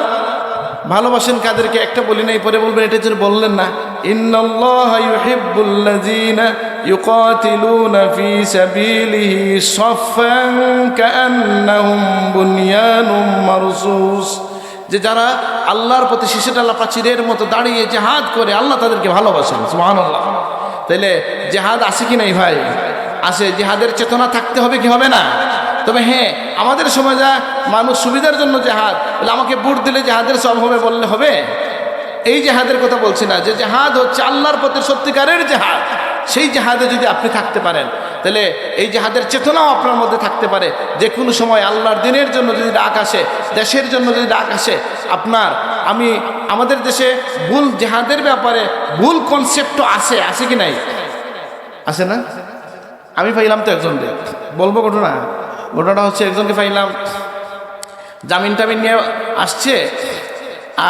ভালোবাসেন কাদেরকে? একটা বলি নাই, পরে বলবেন এটা যেন বললেন না। ইন্নাল্লাহা ইউহিব্বুল্লাযীনা ইউকাতিলুনা ফী সাবিলিহি সাফফান কাআন্নাহুম বুনয়ানুম মারসুস, যে যারা আল্লাহর প্রতি শিশিরডালা প্রাচীরের মতো দাঁড়িয়ে জিহাদ করে, আল্লাহ তাদেরকে ভালোবাসেন। সুবহানাল্লাহ। তাহলে জিহাদ আছে কি নাই ভাই? আছে। জিহাদের চেতনা থাকতে হবে কি হবে না? তবে হ্যাঁ, আমাদের সময় যা মানুষ সুবিধার জন্য জেহাদ, বলে আমাকে ভোট দিলে জেহাদের সব হবে বললে হবে? এই জেহাদের কথা বলছি না, যে জেহাদ হচ্ছে আল্লাহর প্রতি সত্যিকারের জেহাদ, সেই জেহাদে যদি আপনি থাকতে পারেন, তাহলে এই জেহাদের চেতনাও আপনার মধ্যে থাকতে পারে। যে কোনো সময় আল্লাহর দিনের জন্য যদি ডাক আসে, দেশের জন্য যদি ডাক আসে, আমাদের দেশে ভুল জেহাদের ব্যাপারে ভুল কনসেপ্টও আছে কি নাই? আছে না? আমি পাইলাম তো একজনকে, বলবো ঘটনাটা হচ্ছে, একজনকে পাইলাম জামিন টামিন নিয়ে আসছে,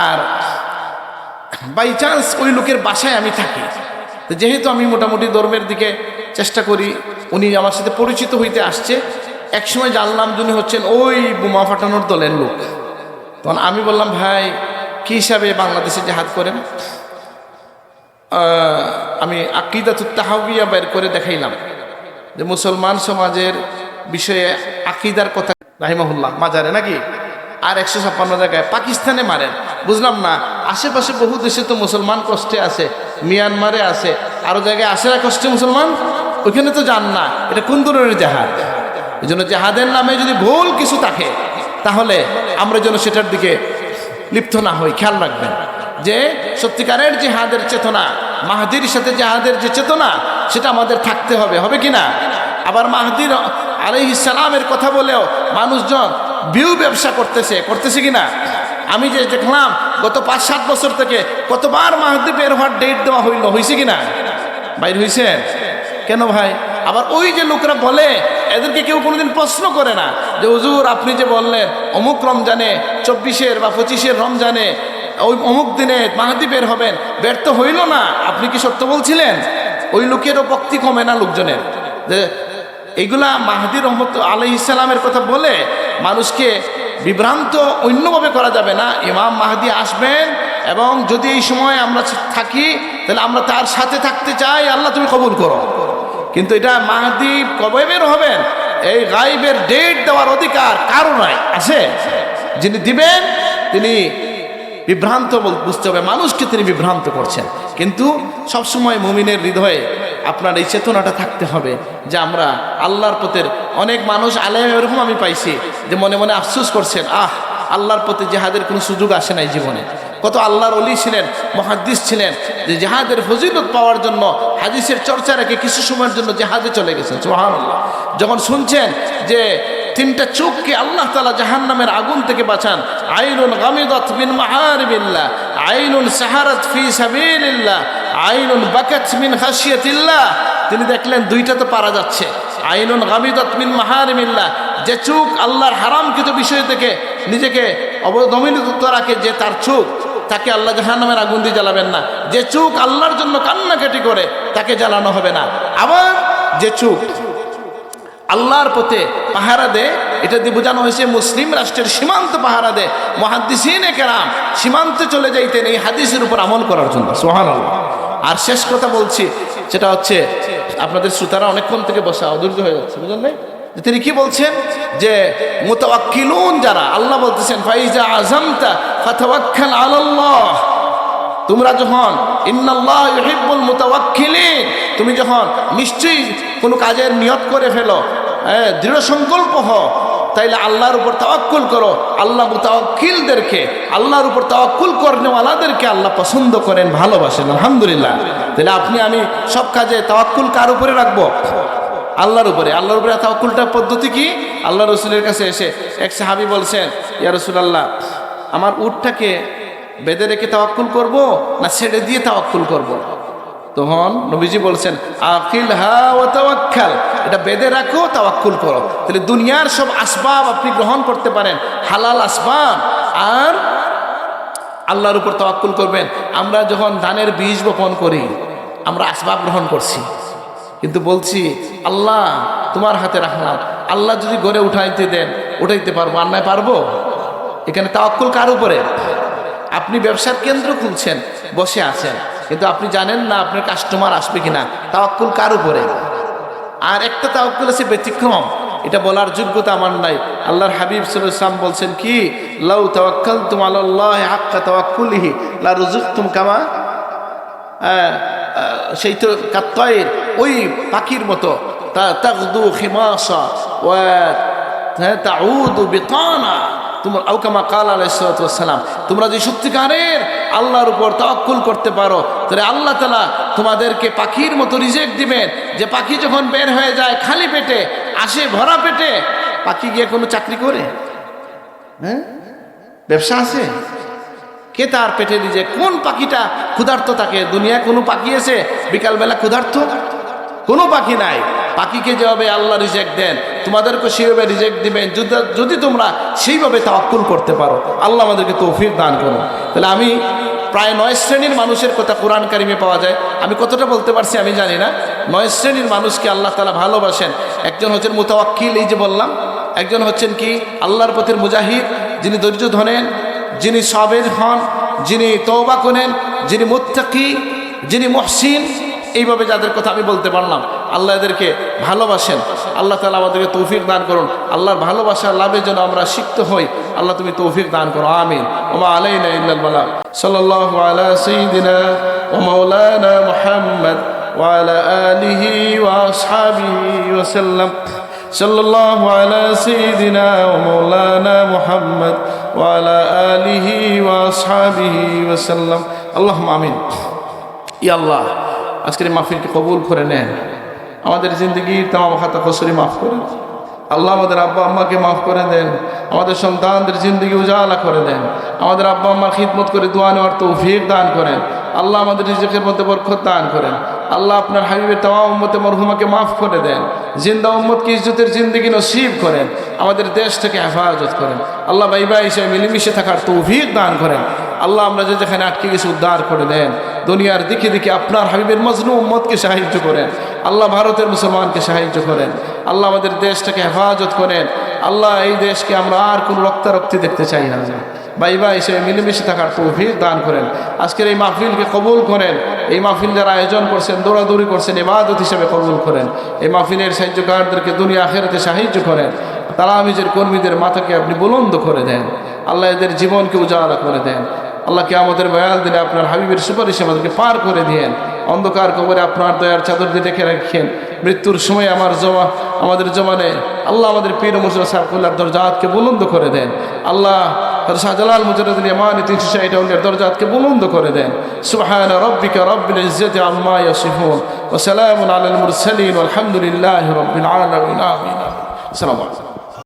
আর বাই চান্স ওই লোকের বাসায় আমি থাকি। যেহেতু আমি মোটামুটি ধর্মের দিকে চেষ্টা করি, উনি আমার সাথে পরিচিত হইতে আসছে। একসময় জানলাম যিনি হচ্ছেন ওই বোমা ফাটানোর দলের লোক। তখন আমি বললাম, ভাই কী হিসাবে বাংলাদেশে জেহাদ করেন? আমি আকিদাতুত তাহাউইয়া বের করে দেখাইলাম যে মুসলমান সমাজের বিষয়ে আকিদার কথা, রাহিমাহুল্লাহ, মাজারে নাকি আর 156 জায়গায়, পাকিস্তানে মারেন। বুঝলাম না, আশেপাশে বহু দেশে তো মুসলমান কষ্টে আছে, মিয়ানমারে আছে, আরো জায়গায় আছে না কষ্টে মুসলমান, ওইখানে তো যান না। এটা কোন ধরনের জেহাদ? এই জন্য জেহাদের নামে যদি ভুল কিছু থাকে, তাহলে আমরা যেন সেটার দিকে লিপ্ত না হই। খেয়াল রাখবেন যে সত্যিকারের জেহাদের চেতনা, মাহদির সাথে জেহাদের যে চেতনা, সেটা আমাদের থাকতে হবে। হবে কিনা? আবার মাহদির আলাইহিস সালামের কথা বলেও মানুষজন বিউ ব্যবসা করতেছে কিনা? আমি যে দেখলাম গত 5-7 বছর থেকে কতবার মাহদি বের হওয়ার ডেট দেওয়া হয়েছে কিনা? বাইর হয়েছেন কেন ভাই? আবার ওই যে লোকরা বলে, এদেরকে কেউ কোনোদিন প্রশ্ন করে না যে হুজুর আপনি যে বললেন অমুক রমজানে, 24 বা 25 রমজানে ওই অমুক দিনে মাহদি বের হবেন, বের তো হইল না, আপনি কি সত্য বলছিলেন? ওই লোকেরও পক্তি কমে না লোকজনের, যে এইগুলা মাহদি রহমত আলাইহিস সালামের কথা বলে মানুষকে বিভ্রান্ত অন্যভাবে করা যাবে না। ইমাম মাহদি আসবেন, এবং যদি এই সময় আমরা থাকি তাহলে আমরা তার সাথে থাকতে চাই, আল্লাহ তুমি কবুল করো। কিন্তু এটা মাহদি কবে বের হবেন, এই গায়েবের ডেট দেওয়ার অধিকার কারো নাই। আছে যিনি দিবেন তিনি বিভ্রান্ত বুঝতে হবে, মানুষকে তিনি বিভ্রান্ত করছেন। কিন্তু সবসময় মুমিনের হৃদয়ে আপনার এই চেতনাটা থাকতে হবে যে আমরা আল্লাহর পথের, অনেক মানুষ আলেম এরকম আমি পাইছি যে মনে মনে আফসোস করছেন, আল্লাহর পথে জেহাদের কোনো সুযোগ আসে নাই জীবনে। কত আল্লাহর ওলি ছিলেন, মুহাদ্দিস ছিলেন, যে জেহাদের ফজিলত পাওয়ার জন্য হাদিসের চর্চা রেখে কিছু সময়ের জন্য জেহাদে চলে গেছেন। সুবহানাল্লাহ। যখন শুনছেন যে 3টা চোখকে আল্লাহ তাআলা জাহান্নামের আগুন থেকে বাঁচান, আইনুন গামিদাত মিন মাহারিবিল্লাহ, আইনুন সাহারাত ফি সাবিলিল্লাহ, আইনুন বাকাত মিন খাশিয়াতিল্লাহ, তিনি দেখলেন 2টা তো পারা যাচ্ছে। আইনুন গামিদাত মিন মাহারিবিল্লাহ, যে চোখ আল্লাহর হারামকৃত বিষয় থেকে নিজেকে অবদমিত রাখে, যে তার চোখ, তাকে আল্লাহ জাহান্নামের আগুন দিয়ে জ্বালাবেন না। যে চোখ আল্লাহর জন্য কান্নাকাটি করে তাকে জ্বালানো হবে না। আবার যে চোখ আল্লাহর পথে পাহারা দেয়, এটা দিয়ে বোঝানো হয়েছে মুসলিম রাষ্ট্রের সীমান্ত পাহারা দেয়। মুহাদ্দিসিনে কেরাম সীমান্তে চলে যাইতেন এই হাদিসের উপর আমল করার জন্য। সুবহানাল্লাহ। আর শেষ কথা বলছি, সেটা হচ্ছে আপনাদের শ্রোতারা অনেকক্ষণ থেকে বসা অধৈর্য হয়ে যাচ্ছে, বুঝলেন নাই? তিনি কি বলছেন যে মুতাওয়াক্কিলুন যারা, আল্লাহ বলতেছেন ফাইজা আযামতা ফাতাওয়াক্কাল আলাল্লাহ, তোমরা যখন ইন্নাল্লাহ ইউহিব্বুল মুতাওয়াক্কিলিন, তুমি যখন নিশ্চয়ই কোনো কাজের নিয়ত করে ফেলো, দৃঢ় সংকল্প হও, তাইলে আল্লাহর উপর তাওয়াক্কুল করো। আল্লাহ মুতাওয়াক্কিলদেরকে, আল্লাহর উপর তাওয়াক্কুল করেনওয়ালাদেরকে আল্লাহ পছন্দ করেন, ভালোবাসেন। আলহামদুলিল্লাহ। তাহলে আপনি আমি সব কাজে তাওয়াক্কুল কার উপরে রাখবো? আল্লাহর উপরে। আল্লাহর উপরে তাওয়াক্কুলটার পদ্ধতি কি? আল্লাহ রসুলের কাছে এসে এক সাহাবী বলছেন, ইয়া রাসূলুল্লাহ, আমার উটটাকে বেঁধে রেখে তাওয়াক্কুল করব না ছেড়ে দিয়ে তাওয়াক্কুল করব? তখন নবীজি বলছেন আকিলহা ওয়া তাওয়াক্কাল, এটা বেঁধে রাখো, তাওয়াক্কুল করো। তাহলে দুনিয়ার সব আসবাব আপনি গ্রহণ করতে পারেন, হালাল আসবাব, আর আল্লাহর উপর তাওয়াক্কুল করবেন। আমরা যখন ধানের বীজ বপন করি, আমরা আসবাব গ্রহণ করছি, কিন্তু বলছি আল্লাহ তোমার হাতে রাখলাম, আল্লাহ যদি গড়ে উঠাইতে দেন উঠাইতে পারবো, আর নয় পারবো? এখানে তাওয়াক্কুল কার উপরে? আপনি ব্যবসার কেন্দ্র খুলছেন, বসে আছেন, কিন্তু আপনি জানেন না আপনার কাস্টমার আসবে কিনা। তাওয়াক্কুল কার উপরে? আর একটা তাওয়াক্কুল আছে ব্যতিক্রম, এটা বলার যোগ্যতা আমার নাই। আল্লাহর হাবিব সাল্লাল্লাহু আলাইহি ওয়াসাল্লাম বলছেন কি, লাউ তাওয়াক্কালতুম আলাল্লাহি হাক্কা তাওয়াক্কুলিহি লা রুযিকতুম কামা, সেই তো কাত্তায়ের, ওই পাখির মতো, তাগদু খিমাসা ওয়া তাউদু বিতানা, তোমরা আউকামা কাল আলাইহিস সালাতু ওয়াস সালাম, তোমরা যে সত্যিকারের আল্লাহর উপর তাওয়াক্কুল করতে পারো, তাহলে আল্লাহ তাআলা তোমাদেরকে পাখির মতো রিজেক্ট দিবেন, যে পাখি যখন বের হয়ে যায় খালি পেটে আসে ভরা পেটে, পাখি গিয়ে কোনো চাকরি করে? হ্যাঁ, ব্যবসা আছে? কে তার পেটে রিজেক্ট? কোন পাখিটা ক্ষুধার্ত থাকে? দুনিয়ায় কোনো পাখি আছে বিকালবেলা ক্ষুধার্ত? কোনো পাখি নাই। পাখিকে যেভাবে আল্লাহ রিজেক্ট দেন, তোমাদেরকে সেইভাবে রিজেক্ট দিবেন, যদি তোমরা সেইভাবে তাওয়াক্কুল করতে পারো। আল্লাহ আমাদেরকে তৌফিক দান করো। তাহলে আমি প্রায় 9 শ্রেণীর মানুষের কথা কোরআন কারিমে পাওয়া যায়। আমি কতটা বলতে পারছি আমি জানি না। 9 শ্রেণীর মানুষকে আল্লাহ তাআলা ভালোবাসেন। একজন হচ্ছেন মুতাওয়াক্কিল, এই যে বললাম। একজন হচ্ছেন কি আল্লাহর পথের মুজাহিদ, যিনি ধৈর্য ধরেন, যিনি সাবির হন, যিনি তওবা করেন, যিনি মুত্তাকি, যিনি মুহসিন। এইভাবে যাদের কথা আমি বলতে পারলাম, আল্লাহ এদেরকে ভালোবাসেন। আল্লাহ তাআলা আমাদেরকে তৌফিক দান করুন। আল্লাহর ভালোবাসা লাভের জন্য আমরা শিখতে হই। আল্লাহ তুমি তৌফিক দান করো, আমিন। ওমা আলাইনা ইল্লাল বালাগ। সাল্লাল্লাহু আলা সাইয়্যিদিনা ওয়া মাওলানা মুহাম্মদ ওয়া আলা আলিহি ওয়া আসহাবিহি ওয়া সাল্লাম। সাল্লাল্লাহু আলা সাইয়্যিদিনা ওয়া মাওলানা মুহাম্মদ ওয়া আলা আলিহি ওয়া আসহাবিহি ওয়া সাল্লাম। আল্লাহুম্মা আমিন। ইয়া আল্লাহ, আজকের এই মাহফিলকে কবুল করে নেন। আমাদের জিন্দগির তামাম খাতা কসুরি মাফ করেন আল্লাহ। আমাদের আব্বা আম্মাকে মাফ করে দেন। আমাদের সন্তানদের জিন্দগি উজালা করে দেন। আমাদের আব্বা আম্মার খিদমত করে দোয়া নেওয়ার তৌফিক দান করেন আল্লাহ। আমাদের রিজিকের মধ্যে বরকত দান করেন আল্লাহ। আপনার হাবিবের তামাম উম্মতে মরহুমাকে মাফ করে দেন। জিন্দা উম্মতকে ইজ্জতের জিন্দগি নসিব করেন। আমাদের দেশ থেকে হেফাজত করেন আল্লাহ। ভাই ভাই হিসেবে মিলেমিশে থাকার তৌফিক দান করেন আল্লাহ। আমরা যেখানে আটকে গেছি উদ্ধার করে দেন। দুনিয়ার দিকে দিকে আপনার হাবিবের মজলুম উম্মতকে সাহায্য করেন আল্লাহ। ভারতের মুসলমানকে সাহায্য করেন আল্লাহ। আমাদের দেশটাকে হেফাজত করেন আল্লাহ। এই দেশকে আমরা আর কোনো রক্তারক্তি দেখতে চাই না। ভাই ভাই হিসেবে মিলেমিশে থাকার তৌফিক দান করেন। আজকের এই মাহফিলকে কবুল করেন। এই মাহফিল যারা আয়োজন করছেন, দৌড়াদৌড়ি করছেন, ইবাদত হিসেবে কবুল করেন। এই মাহফিলের সাহায্যকারদেরকে দুনিয়া আখিরাতে সাহায্য করেন। তালামিজের কর্মীদের মাথাকে আপনি বুলন্দ করে দেন আল্লাহ। এদের জীবনকে উজালা করে দেন আল্লাহ। কে আমাদের বয়াল দিলে আপনার হাবিবের সুপারিশ আমাদেরকে পার করে দিয়েন। অন্ধকার কবরে আপনার দয়ার চাদর দিয়ে রেখে রাখেন। মৃত্যুর সময় আমাদের জমানে আল্লাহ আমাদের পীর মুর্শিদ সাহেবুল্লাহর দরজাতকে বুলন্দ করে দেন আল্লাহ। শাহজালাল মুজাদ্দিদ ইয়ামানি 360 দরজাতকে বুলন্দ করে দেন। সুবহানা রাব্বিকা রাব্বিল ইজ্জাতি আম্মা ইয়াসিফুন ওয়া সালামুন আলাল মুরসালিন ওয়াল হামদুলিল্লাহি রাব্বিল আলামিন। আমিন। আসসালামু আলাইকুম।